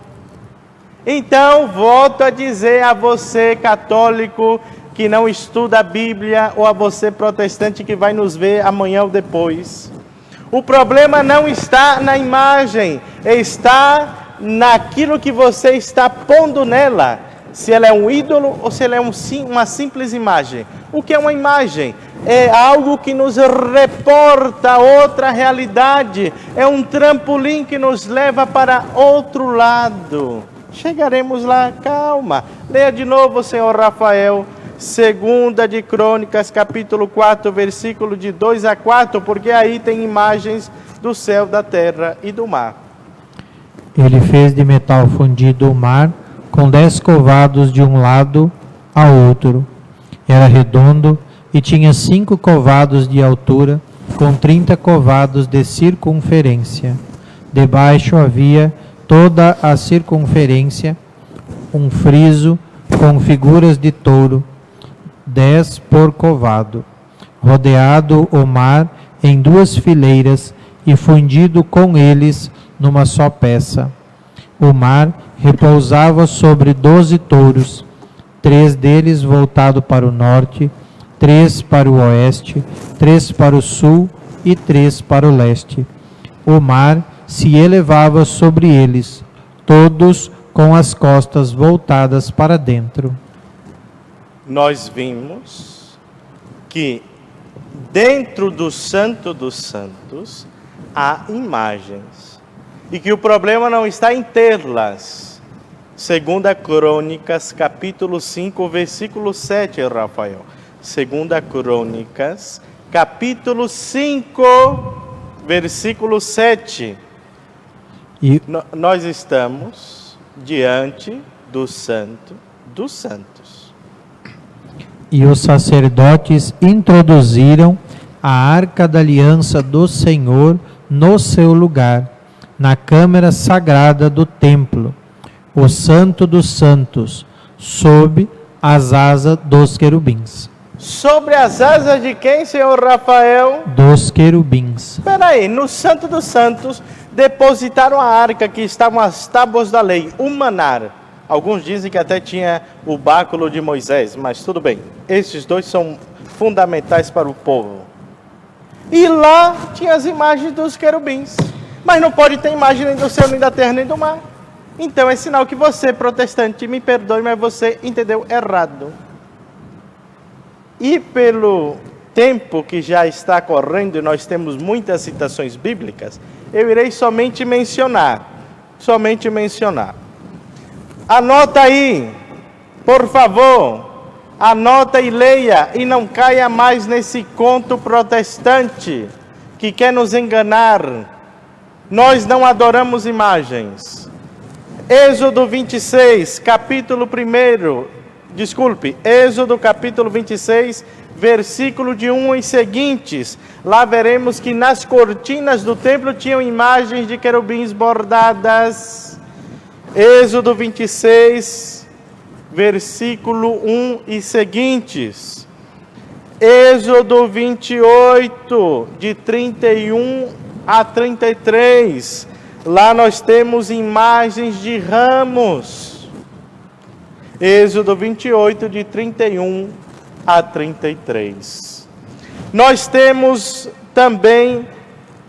Speaker 1: Então, volto a dizer a você, católico, que não estuda a Bíblia, ou a você, protestante, que vai nos ver amanhã ou depois. O problema não está na imagem, está naquilo que você está pondo nela. Se ela é um ídolo ou se ela é uma simples imagem. O que é uma imagem? É algo que nos reporta outra realidade. É um trampolim que nos leva para outro lado. Chegaremos lá, calma. Leia de novo, senhor Rafael. 2 de Crônicas, capítulo 4, versículo de 2 a 4, porque aí tem imagens do céu, da terra e do mar.
Speaker 2: Ele fez de metal fundido o mar com 10 covados de um lado a outro. Era redondo e tinha 5 covados de altura, com 30 covados de circunferência. Debaixo havia toda a circunferência um friso com figuras de touro, 10 por covado, rodeado o mar em 2 fileiras e fundido com eles numa só peça. O mar repousava sobre 12 touros, 3 deles voltados para o norte, 3 para o oeste, 3 para o sul e 3 para o leste. O mar se elevava sobre eles, todos com as costas voltadas para dentro.
Speaker 1: Nós vimos que dentro do Santo dos Santos há imagens e que o problema não está em tê-las. 2 Crônicas, capítulo 5, versículo 7, Rafael. 2 Crônicas, capítulo 5, versículo 7. Nós estamos diante do Santo dos Santos.
Speaker 2: E os sacerdotes introduziram a arca da aliança do Senhor no seu lugar, na câmara sagrada do templo, o Santo dos Santos, sob as asas dos querubins.
Speaker 1: Sobre as asas de quem, senhor Rafael?
Speaker 2: Dos querubins.
Speaker 1: Espera aí, no Santo dos Santos depositaram a arca que estavam as tábuas da lei, o manar. Alguns dizem que até tinha o báculo de Moisés, mas tudo bem. Esses dois são fundamentais para o povo. E lá tinha as imagens dos querubins. Mas não pode ter imagem nem do céu, nem da terra, nem do mar. Então é sinal que você, protestante, me perdoe, mas você entendeu errado. E pelo tempo que já está correndo, e nós temos muitas citações bíblicas, eu irei somente mencionar. Anota aí, por favor. Anota e leia, e não caia mais nesse conto protestante que quer nos enganar. Nós não adoramos imagens. Êxodo 26, capítulo 1, Êxodo capítulo 26, versículo de 1 e seguintes. Lá veremos que nas cortinas do templo tinham imagens de querubins bordadas. Êxodo 26, versículo 1 e seguintes. Êxodo 28, de 31 a 33. Lá nós temos imagens de ramos. Êxodo 28, de 31 a 33. Nós temos também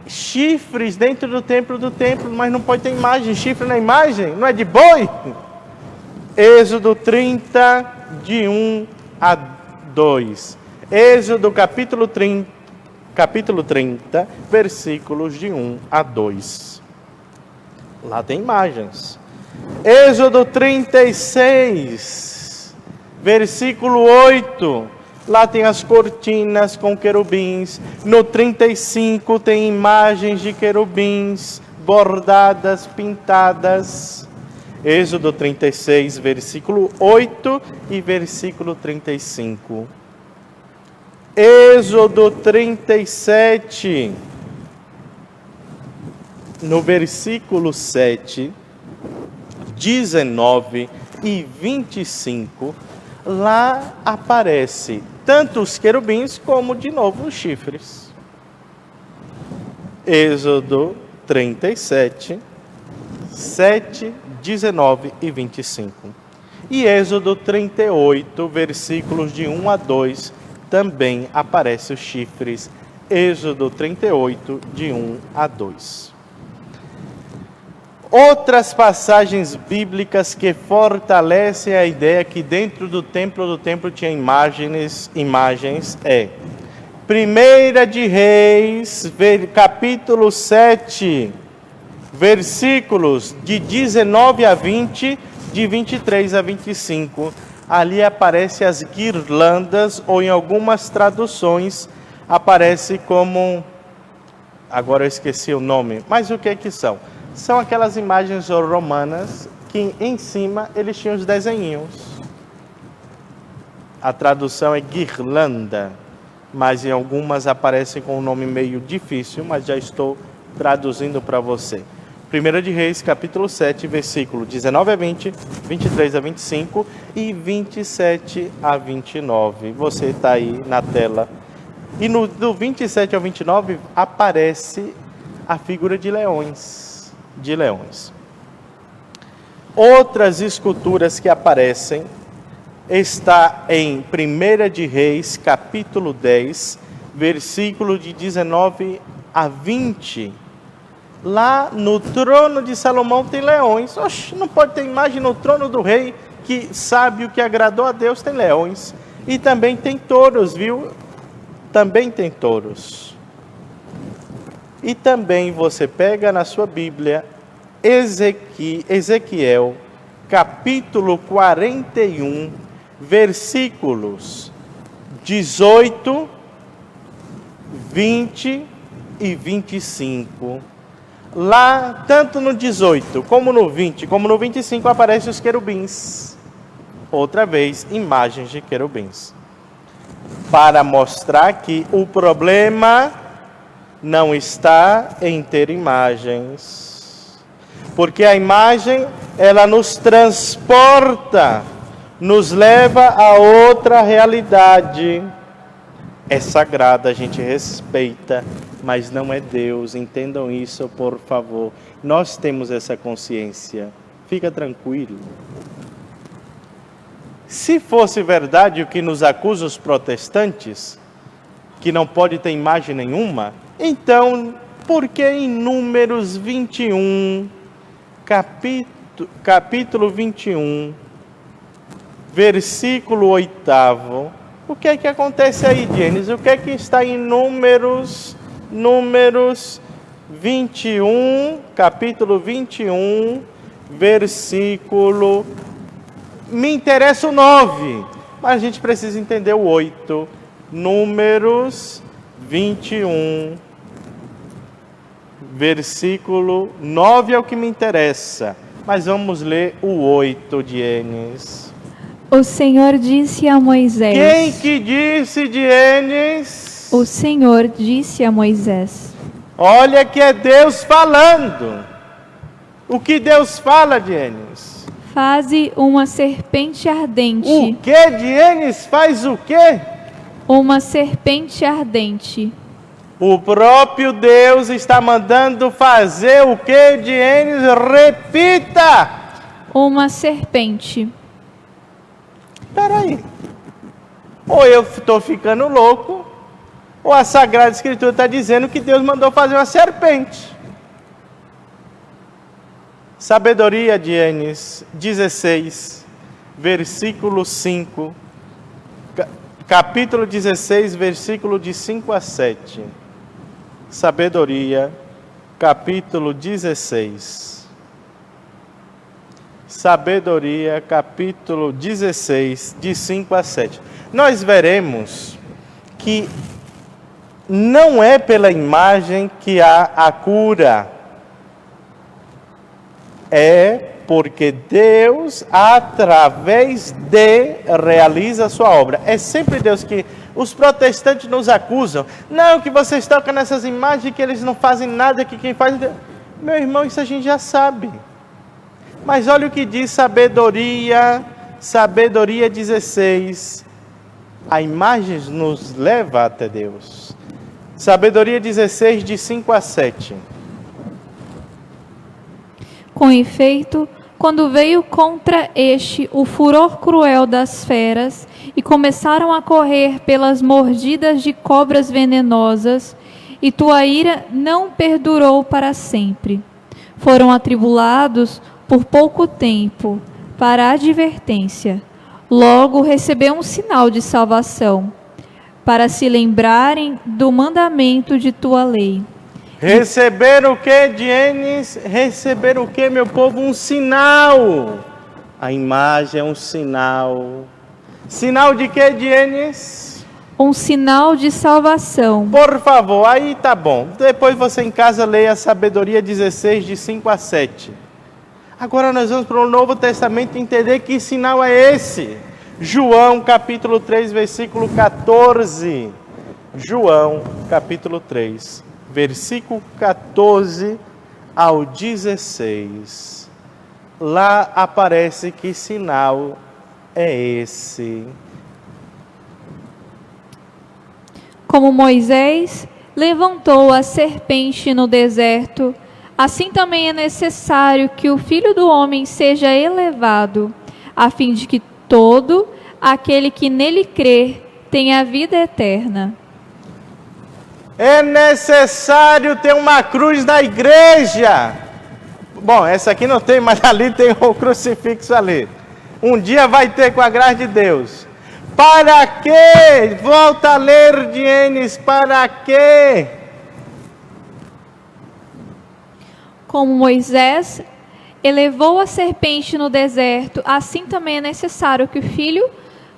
Speaker 1: chifres dentro do templo, mas não pode ter imagem. Chifre na imagem, não é de boi? Êxodo 30, de 1 a 2. Êxodo capítulo 30, versículos de 1 a 2. Lá tem imagens. Êxodo 36, versículo 8. Lá tem as cortinas com querubins. No 35 tem imagens de querubins bordadas, pintadas. Êxodo 36, versículo 8 e versículo 35. Êxodo 37, no versículo 7, 19 e 25, lá aparece tanto os querubins como, de novo, os chifres. Êxodo 37, 7, 19 e 25. E Êxodo 38, versículos de 1 a 2, também aparecem os chifres. Êxodo 38, de 1 a 2. Outras passagens bíblicas que fortalecem a ideia que dentro do templo tinha imagens é 1 de Reis, capítulo 7, versículos de 19 a 20, de 23 a 25. Ali aparecem as guirlandas, ou em algumas traduções aparece como... Agora eu esqueci o nome, mas o que é que são? São aquelas imagens romanas que em cima eles tinham os desenhinhos. A tradução é guirlanda, mas em algumas aparecem com um nome meio difícil, mas já estou traduzindo para você. 1 de Reis, capítulo 7, versículo 19 a 20, 23 a 25 e 27 a 29. Você está aí na tela. E do 27 ao 29 aparece a figura de leões. Outras esculturas que aparecem está em 1 de Reis, capítulo 10, versículo de 19 a 20. Lá no trono de Salomão tem leões. Oxe, não pode ter imagem no trono do rei que sabe o que agradou a Deus, tem leões. E também tem touros, viu? Também tem touros. E também você pega na sua Bíblia Ezequiel, capítulo 41, versículos 18, 20 e 25. Lá, tanto no 18, como no 20, como no 25, aparecem os querubins. Outra vez, imagens de querubins. Para mostrar que o problema não está em ter imagens. Porque a imagem, ela nos transporta, nos leva a outra realidade. É sagrada, a gente respeita, mas não é Deus. Entendam isso, por favor. Nós temos essa consciência. Fica tranquilo. Se fosse verdade o que nos acusa os protestantes, que não pode ter imagem nenhuma, então, por que em Números 21, capítulo 21, versículo 8, o que é que acontece aí, Gênesis? O que é que está em Números 21, capítulo 21, versículo... Me interessa o 9, mas a gente precisa entender o 8. Números 21, versículo 9 é o que me interessa. Mas vamos ler o 8 de Enes.
Speaker 3: O Senhor disse a Moisés...
Speaker 1: Quem que disse de Enes?
Speaker 3: O Senhor disse a Moisés...
Speaker 1: Olha que é Deus falando. O que Deus fala de Enes?
Speaker 3: Faze uma serpente ardente.
Speaker 1: O que de Enes faz o quê?
Speaker 3: Uma serpente ardente.
Speaker 1: O próprio Deus está mandando fazer o que de Enes? Repita!
Speaker 3: Uma serpente.
Speaker 1: Espera aí. Ou eu estou ficando louco, ou a Sagrada Escritura está dizendo que Deus mandou fazer uma serpente. Sabedoria de Enes 16, versículo 5. Capítulo 16, versículo de 5 a 7. Sabedoria, capítulo 16. Sabedoria, capítulo 16, de 5 a 7. Nós veremos que não é pela imagem que há a cura. É porque Deus, através de, realiza a sua obra. É sempre Deus que... Os protestantes nos acusam. Não, que vocês tocam nessas imagens, que eles não fazem nada, que quem faz... Meu irmão, isso a gente já sabe. Mas olha o que diz Sabedoria 16. A imagem nos leva até Deus. Sabedoria 16, de 5 a 7.
Speaker 3: Com efeito, quando veio contra este o furor cruel das feras, e começaram a correr pelas mordidas de cobras venenosas, e tua ira não perdurou para sempre. Foram atribulados por pouco tempo, para a advertência. Logo recebeu um sinal de salvação, para se lembrarem do mandamento de tua lei.
Speaker 1: Receber o que, Dienes? Receber o que, meu povo? Um sinal. A imagem é um sinal. Sinal de que, Dienes?
Speaker 3: Um sinal de salvação.
Speaker 1: Por favor, aí tá bom. Depois você em casa leia a Sabedoria 16, de 5 a 7. Agora nós vamos para o Novo Testamento entender que sinal é esse. João, capítulo 3, versículo 14. João, capítulo 3. Versículo 14 ao 16. Lá aparece que sinal é esse.
Speaker 3: Como Moisés levantou a serpente no deserto, assim também é necessário que o Filho do Homem seja elevado, a fim de que todo aquele que nele crer tenha a vida eterna.
Speaker 1: É necessário ter uma cruz na igreja. Bom, essa aqui não tem, mas ali tem o crucifixo ali. Um dia vai ter com a graça de Deus. Para quê? Volta a ler, Dienes, para quê?
Speaker 3: Como Moisés elevou a serpente no deserto, assim também é necessário que o Filho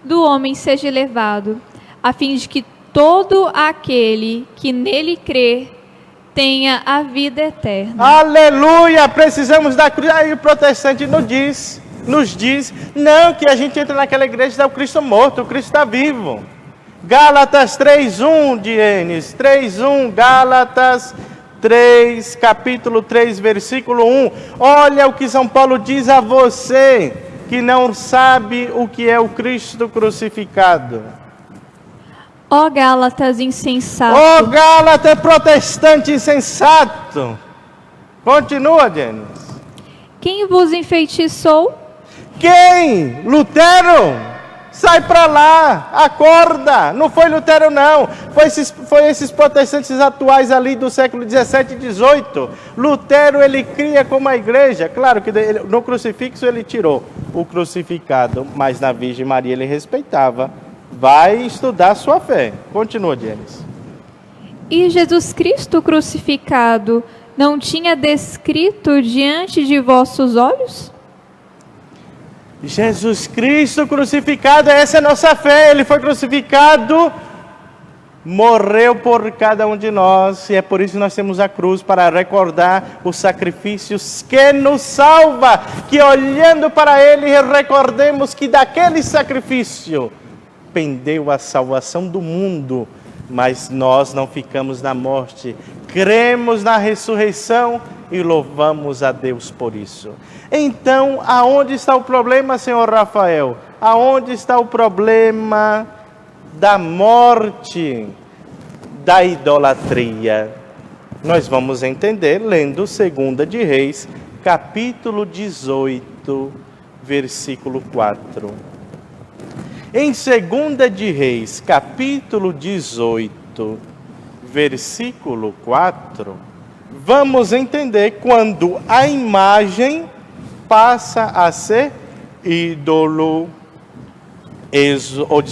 Speaker 3: do Homem seja elevado, a fim de que todo aquele que nele crer tenha a vida eterna.
Speaker 1: Aleluia! Precisamos da cruz. Aí o protestante nos diz, não, que a gente entra naquela igreja e está o Cristo morto, o Cristo está vivo. Gálatas 3:1, Dienes, 3:1, Gálatas 3, capítulo 3, versículo 1. Olha o que São Paulo diz a você, que não sabe o que é o Cristo crucificado.
Speaker 3: Ó Gálatas insensato.
Speaker 1: Ó Gálata protestante insensato. Continua, Denis.
Speaker 3: Quem vos enfeitiçou?
Speaker 1: Quem? Lutero? Sai para lá, acorda. Não foi Lutero, não. Foi esses protestantes atuais ali do século 17 e 18. Lutero, ele cria como a igreja. Claro que no crucifixo ele tirou o crucificado, mas na Virgem Maria ele respeitava. Vai estudar a sua fé. Continua, Dianis.
Speaker 3: E Jesus Cristo crucificado não tinha descrito diante de vossos olhos?
Speaker 1: Jesus Cristo crucificado, essa é a nossa fé. Ele foi crucificado, morreu por cada um de nós, e é por isso que nós temos a cruz, para recordar os sacrifícios que nos salva, que olhando para Ele recordemos que daquele sacrifício pendeu a salvação do mundo, mas nós não ficamos na morte, cremos na ressurreição e louvamos a Deus por isso. Então, aonde está o problema, senhor Rafael? Aonde está o problema da morte, da idolatria? Nós vamos entender lendo 2 de Reis, capítulo 18, versículo 4. Em 2 de Reis, capítulo 18, versículo 4, vamos entender quando a imagem passa a ser ídolo. 2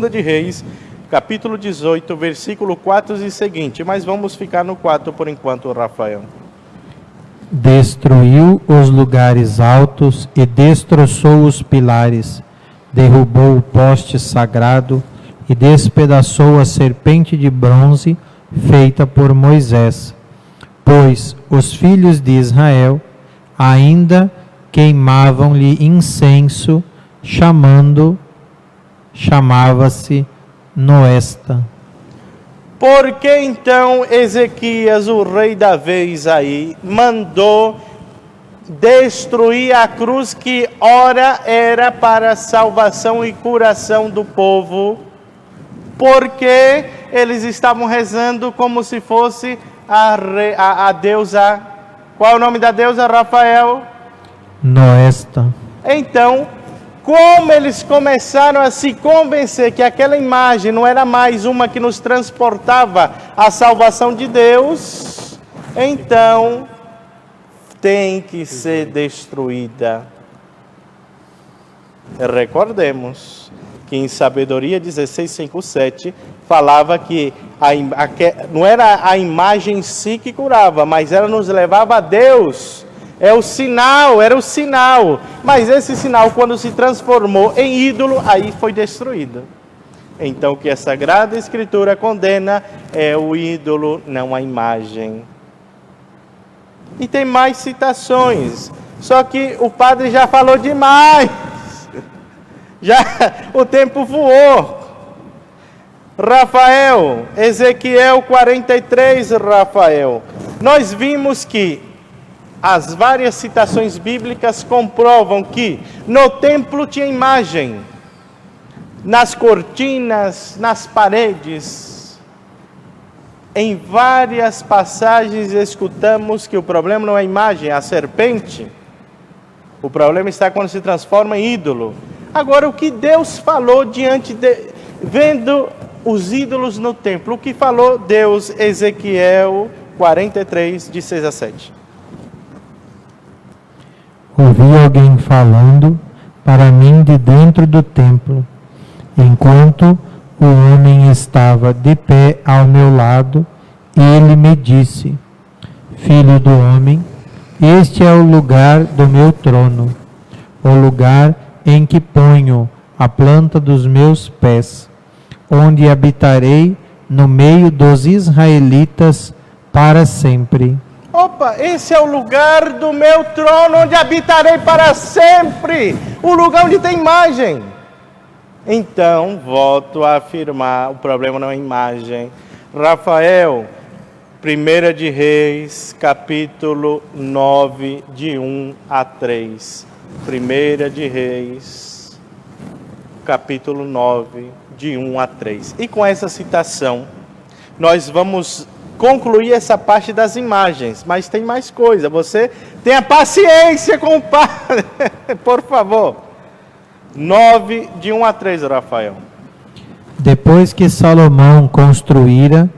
Speaker 1: de Reis, capítulo 18, versículo 4 e seguinte. Mas vamos ficar no 4 por enquanto, Rafael.
Speaker 2: Destruiu os lugares altos e destroçou os pilares, derrubou o poste sagrado e despedaçou a serpente de bronze feita por Moisés. Pois os filhos de Israel ainda queimavam-lhe incenso, chamava-se Noesta.
Speaker 1: Por que então Ezequias, o rei da vez aí, mandou destruir a cruz que ora era para salvação e curação do povo? Porque eles estavam rezando como se fosse a deusa. Qual é o nome da deusa, Rafael?
Speaker 2: Noesta.
Speaker 1: Então, como eles começaram a se convencer que aquela imagem não era mais uma que nos transportava à salvação de Deus, então tem que ser destruída. Recordemos que em Sabedoria 16:5-7 falava que não era a imagem em si que curava, mas ela nos levava a Deus. Era o sinal. Mas esse sinal, quando se transformou em ídolo, aí foi destruído. Então, o que a Sagrada Escritura condena é o ídolo, não a imagem. E tem mais citações. Só que o padre já falou demais. O tempo voou. Rafael, Ezequiel 43, Rafael. Nós vimos que as várias citações bíblicas comprovam que no templo tinha imagem, nas cortinas, nas paredes. Em várias passagens escutamos que o problema não é a imagem, é a serpente. O problema está quando se transforma em ídolo. Agora, o que Deus falou vendo os ídolos no templo? O que falou Deus, Ezequiel 43, de 6-7.
Speaker 2: Ouvi alguém falando para mim de dentro do templo, enquanto o homem estava de pé ao meu lado, ele me disse: Filho do homem, este é o lugar do meu trono, o lugar em que ponho a planta dos meus pés, onde habitarei no meio dos israelitas para sempre.
Speaker 1: Opa, esse é o lugar do meu trono, onde habitarei para sempre. O lugar onde tem imagem. Então, volto a afirmar, o problema não é a imagem. Rafael, 1 de Reis, capítulo 9, de 1-3. 1 de Reis, capítulo 9, de 1-3. E com essa citação, nós vamos concluir essa parte das imagens, mas tem mais coisa. Você tenha paciência com o padre, por favor. 9, de 1 a 3, Rafael.
Speaker 2: Depois que Salomão concluíra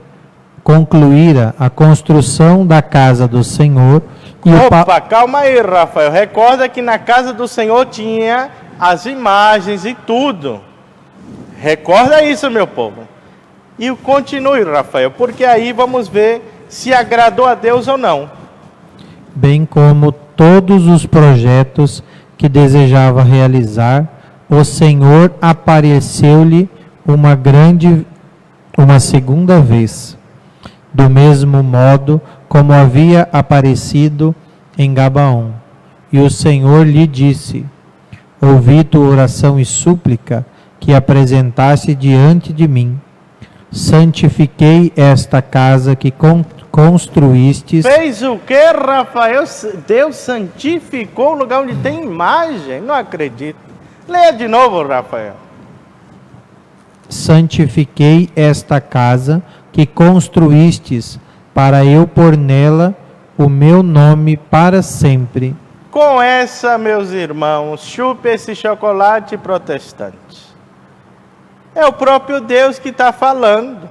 Speaker 2: a construção da casa do Senhor e
Speaker 1: Opa, calma aí, Rafael. Recorda que na casa do Senhor tinha as imagens e tudo. Recorda isso, meu povo. E continue, Rafael, porque aí vamos ver se agradou a Deus ou não.
Speaker 2: bem como todos os projetos que desejava realizar, o Senhor apareceu-lhe uma segunda vez, do mesmo modo como havia aparecido em Gabaon. E o Senhor lhe disse: ouvi tua oração e súplica que apresentaste diante de mim. Santifiquei esta casa que construístes.
Speaker 1: Fez o que, Rafael? Deus santificou o lugar onde tem imagem? Não acredito. Leia de novo, Rafael.
Speaker 2: Santifiquei esta casa que construístes, para eu pôr nela o meu nome para sempre.
Speaker 1: Com essa, meus irmãos, chupe esse chocolate protestante. É o próprio Deus que está falando.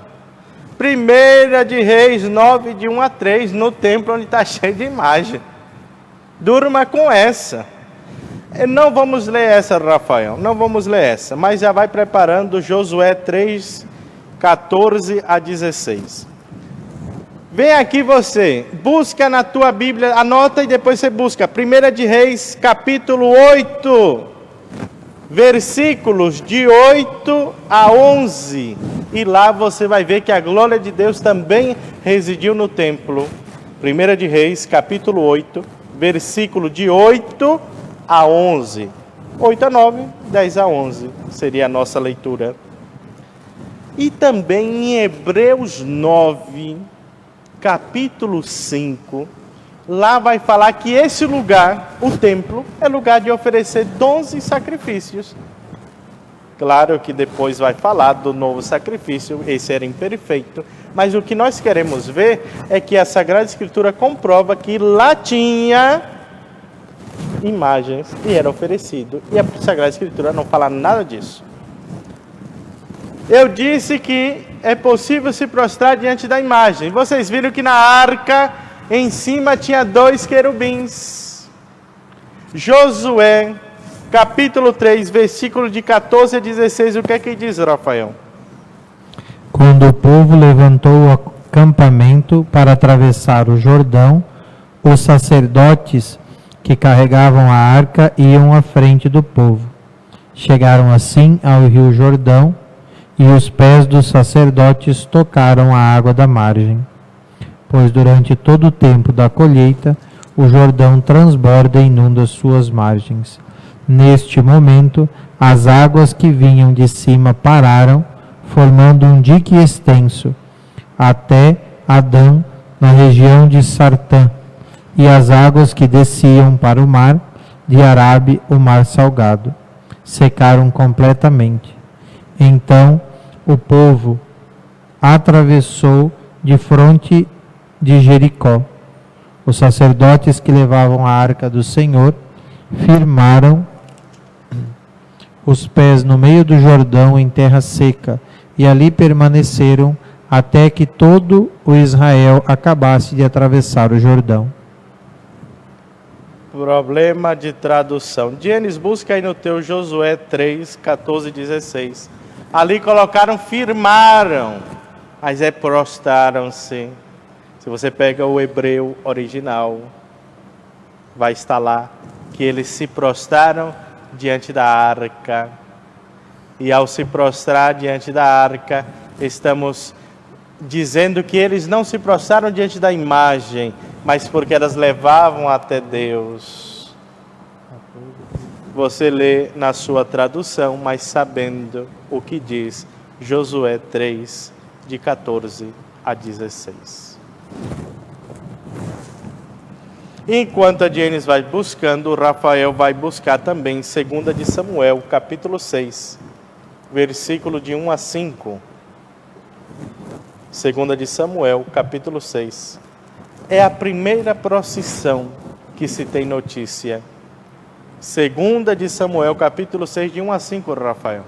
Speaker 1: 1 de Reis 9, de 1 a 3, no templo onde está cheio de imagem. Durma com essa. Não vamos ler essa, Rafael, não vamos ler essa, mas já vai preparando Josué 3, 14 a 16. Vem aqui você, busca na tua Bíblia, anota e depois você busca. 1 de Reis, capítulo 8, versículos de 8 a 11. E lá você vai ver que a glória de Deus também residiu no templo. 1 de Reis, capítulo 8, versículo de 8 a 11. 8 a 9, 10 a 11 seria a nossa leitura. E também em Hebreus 9, capítulo 5, lá vai falar que esse lugar, o templo, é lugar de oferecer dons e sacrifícios. Claro que depois vai falar do novo sacrifício, esse era imperfeito, mas o que nós queremos ver é que a Sagrada Escritura comprova que lá tinha imagens e era oferecido. E a Sagrada Escritura não fala nada disso. Eu disse que é possível se prostrar diante da imagem. Vocês viram que na arca, em cima tinha 2 querubins. Josué, capítulo 3, versículo de 14 a 16, o que é que diz, Rafael?
Speaker 2: Quando o povo levantou o acampamento para atravessar o Jordão, os sacerdotes que carregavam a arca iam à frente do povo. Chegaram assim ao rio Jordão, e os pés dos sacerdotes tocaram a água da margem. Pois durante todo o tempo da colheita, o Jordão transborda e inunda suas margens. Neste momento, as águas que vinham de cima pararam, formando um dique extenso, até Adã, na região de Sartã, e as águas que desciam para o mar, de Arabe, o mar salgado, secaram completamente. Então o povo atravessou de fronte de Jericó. Os sacerdotes que levavam a arca do Senhor firmaram os pés no meio do Jordão em terra seca, e ali permaneceram até que todo o Israel acabasse de atravessar o Jordão.
Speaker 1: Problema de tradução. Gênesis, busca aí no teu Josué 3, 14 e 16. Ali colocaram firmaram, mas é prostraram-se. Se você pega o hebreu original, vai estar lá que eles se prostraram diante da arca. E ao se prostrar diante da arca, estamos dizendo que eles não se prostraram diante da imagem, mas porque elas levavam até Deus. Você lê na sua tradução, mas sabendo o que diz Josué 3, de 14 a 16. Enquanto a Janice vai buscando, o Rafael vai buscar também 2 de Samuel, capítulo 6, versículo de 1 a 5. 2 de Samuel, capítulo 6. É a primeira procissão que se tem notícia. Segunda de Samuel, capítulo 6, de 1 a 5, Rafael.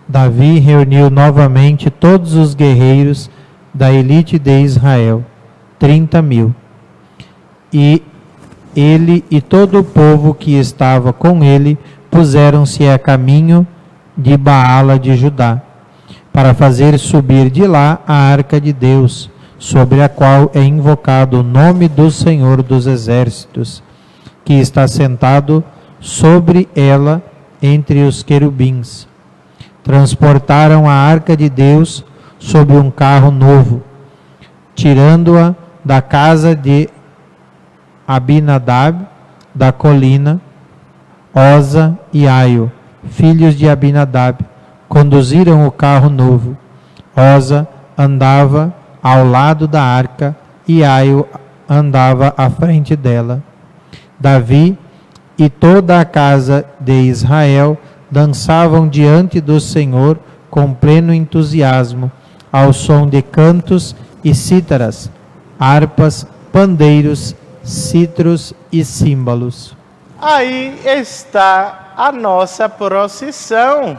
Speaker 2: Davi reuniu novamente todos os guerreiros da elite de Israel, 30.000. E ele e todo o povo que estava com ele puseram-se a caminho de Baala de Judá, para fazer subir de lá a arca de Deus, sobre a qual é invocado o nome do Senhor dos Exércitos, que está sentado sobre ela entre os querubins. Transportaram a arca de Deus sobre um carro novo, tirando-a da casa de Abinadab, da colina, Oza e Aio, filhos de Abinadab, conduziram o carro novo. Oza andava ao lado da arca e Aio andava à frente dela. Davi e toda a casa de Israel dançavam diante do Senhor com pleno entusiasmo, ao som de cantos e cítaras, harpas, pandeiros, cítros e símbolos.
Speaker 1: Aí está a nossa procissão,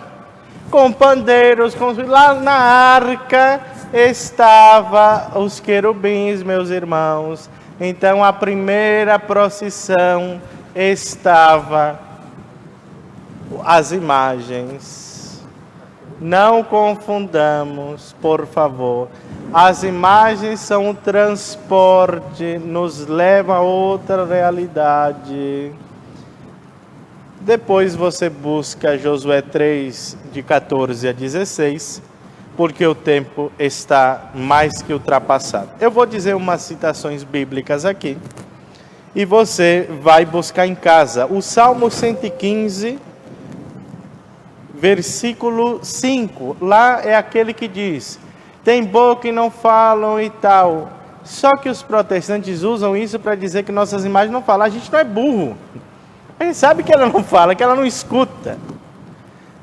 Speaker 1: com pandeiros, lá na arca estava os querubins, meus irmãos. Então a primeira procissão estava as imagens. Não confundamos, por favor. As imagens são um transporte, nos leva a outra realidade. Depois você busca Josué 3, de 14 a 16, porque o tempo está mais que ultrapassado. Eu vou dizer umas citações bíblicas aqui, e você vai buscar em casa. O Salmo 115, versículo 5, lá é aquele que diz: tem boca e não falam e tal. Só que os protestantes usam isso para dizer que nossas imagens não falam. A gente não é burro. A gente sabe que ela não fala, que ela não escuta.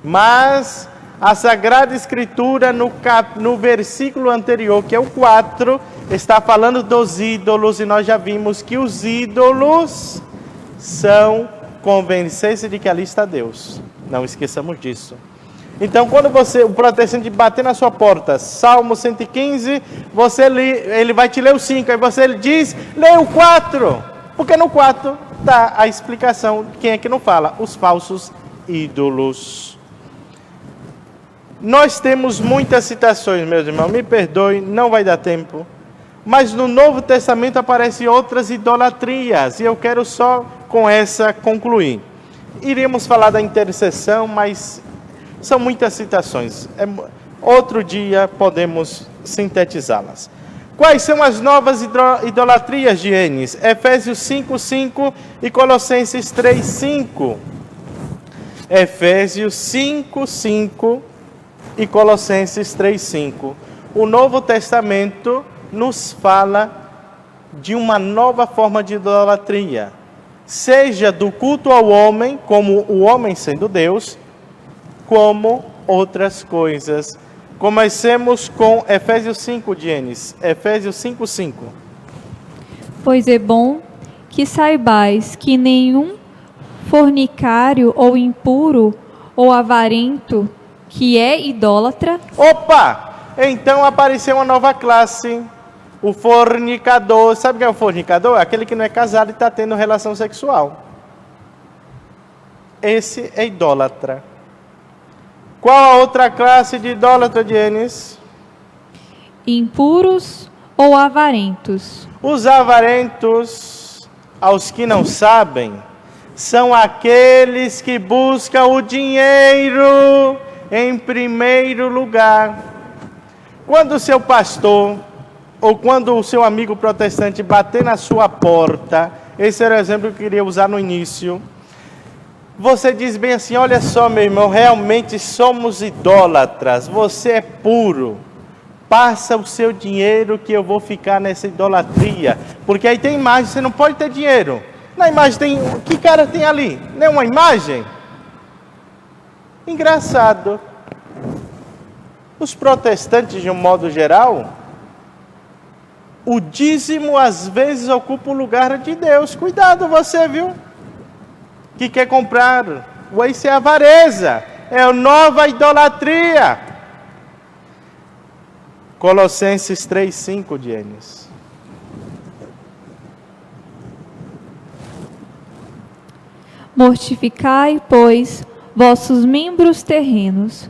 Speaker 1: Mas a Sagrada Escritura, no versículo anterior, que é o 4, está falando dos ídolos, e nós já vimos que os ídolos são convencer-se de que ali está Deus. Não esqueçamos disso. Então, quando o protestante bater na sua porta, Salmo 115, ele vai te ler o 5, aí você diz, lê o 4, porque no 4 está a explicação de quem é que não fala, os falsos ídolos. Nós temos muitas citações, meus irmãos, me perdoem, não vai dar tempo, mas no Novo Testamento aparecem outras idolatrias, e eu quero só com essa concluir. Iríamos falar da intercessão, mas são muitas citações. Outro dia podemos sintetizá-las. Quais são as novas idolatrias, Gienes? Efésios 5:5 e Colossenses 3:5. Efésios 5:5 e Colossenses 3:5. O Novo Testamento nos fala de uma nova forma de idolatria, seja do culto ao homem, como o homem sendo Deus, como outras coisas. Comecemos com Efésios 5, Gienes. Efésios 5:5.
Speaker 3: Pois é bom que saibais que nenhum fornicário ou impuro ou avarento que é idólatra...
Speaker 1: Opa! Então apareceu uma nova classe. O fornicador. Sabe quem é o fornicador? Aquele que não é casado e está tendo relação sexual. Esse é idólatra. Qual a outra classe de idólatra, Gienes?
Speaker 3: Impuros ou avarentos.
Speaker 1: Os avarentos, aos que não sabem, são aqueles que buscam o dinheiro em primeiro lugar. Quando o seu pastor ou quando o seu amigo protestante bater na sua porta, esse era o exemplo que eu queria usar no início, você diz bem assim, olha só, meu irmão, realmente somos idólatras, você é puro, passa o seu dinheiro que eu vou ficar nessa idolatria, porque aí tem imagem, você não pode ter dinheiro, na imagem tem, que cara tem ali? Não é uma imagem? Engraçado, os protestantes de um modo geral, o dízimo às vezes ocupa o lugar de Deus, cuidado você, viu? que quer comprar. Isso é avareza, é a nova idolatria. Colossenses 3:5, Dienes.
Speaker 3: Mortificai, pois, vossos membros terrenos,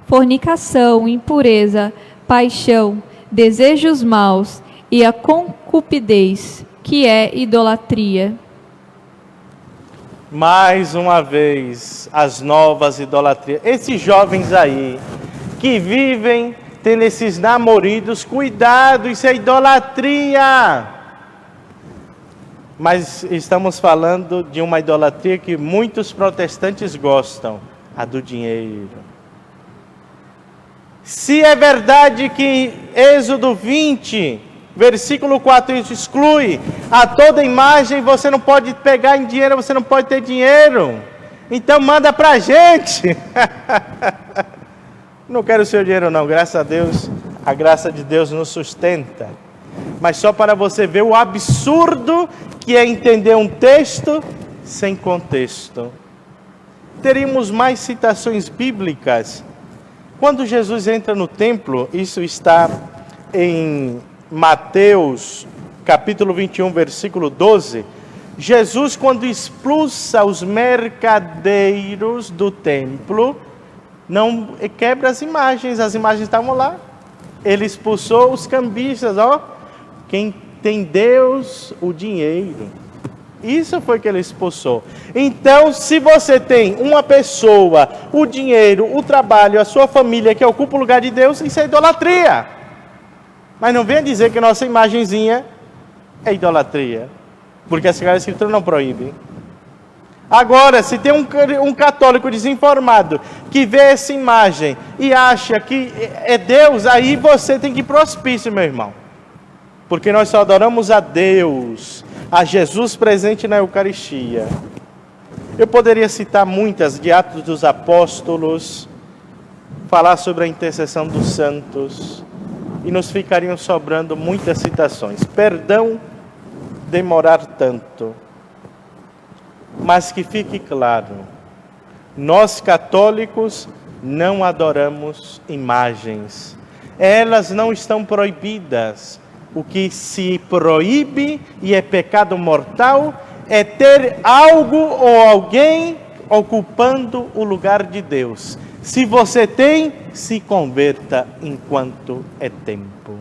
Speaker 3: fornicação, impureza, paixão, desejos maus e a concupiscência, que é idolatria.
Speaker 1: Mais uma vez, as novas idolatrias. Esses jovens aí, que vivem tendo esses namoridos, cuidado, isso é idolatria. Mas estamos falando de uma idolatria que muitos protestantes gostam, a do dinheiro. Se é verdade que Êxodo 20, versículo 4, exclui a toda imagem, você não pode pegar em dinheiro, você não pode ter dinheiro. Então manda pra gente. Não quero o seu dinheiro não, graças a Deus, a graça de Deus nos sustenta. Mas só para você ver o absurdo que é entender um texto sem contexto. Teríamos mais citações bíblicas. Quando Jesus entra no templo, isso está em Mateus, capítulo 21, versículo 12. Jesus, quando expulsa os mercadeiros do templo, não quebra as imagens estavam lá. Ele expulsou os cambistas, quem tem Deus, o dinheiro. Isso foi que ele expulsou. Então, se você tem uma pessoa, o dinheiro, o trabalho, a sua família que ocupa o lugar de Deus, isso é idolatria. Mas não venha dizer que nossa imagenzinha é idolatria, porque a Sagrada Escritura não proíbe. Agora, se tem um católico desinformado que vê essa imagem e acha que é Deus, aí você tem que ir para o hospício, meu irmão. Porque nós só adoramos a Deus, a Jesus presente na Eucaristia. Eu poderia citar muitas de Atos dos Apóstolos, falar sobre a intercessão dos santos, e nos ficariam sobrando muitas citações. Perdão demorar tanto, mas que fique claro, nós católicos não adoramos imagens. Elas não estão proibidas. O que se proíbe e é pecado mortal é ter algo ou alguém ocupando o lugar de Deus. Se você tem, se converta enquanto é tempo.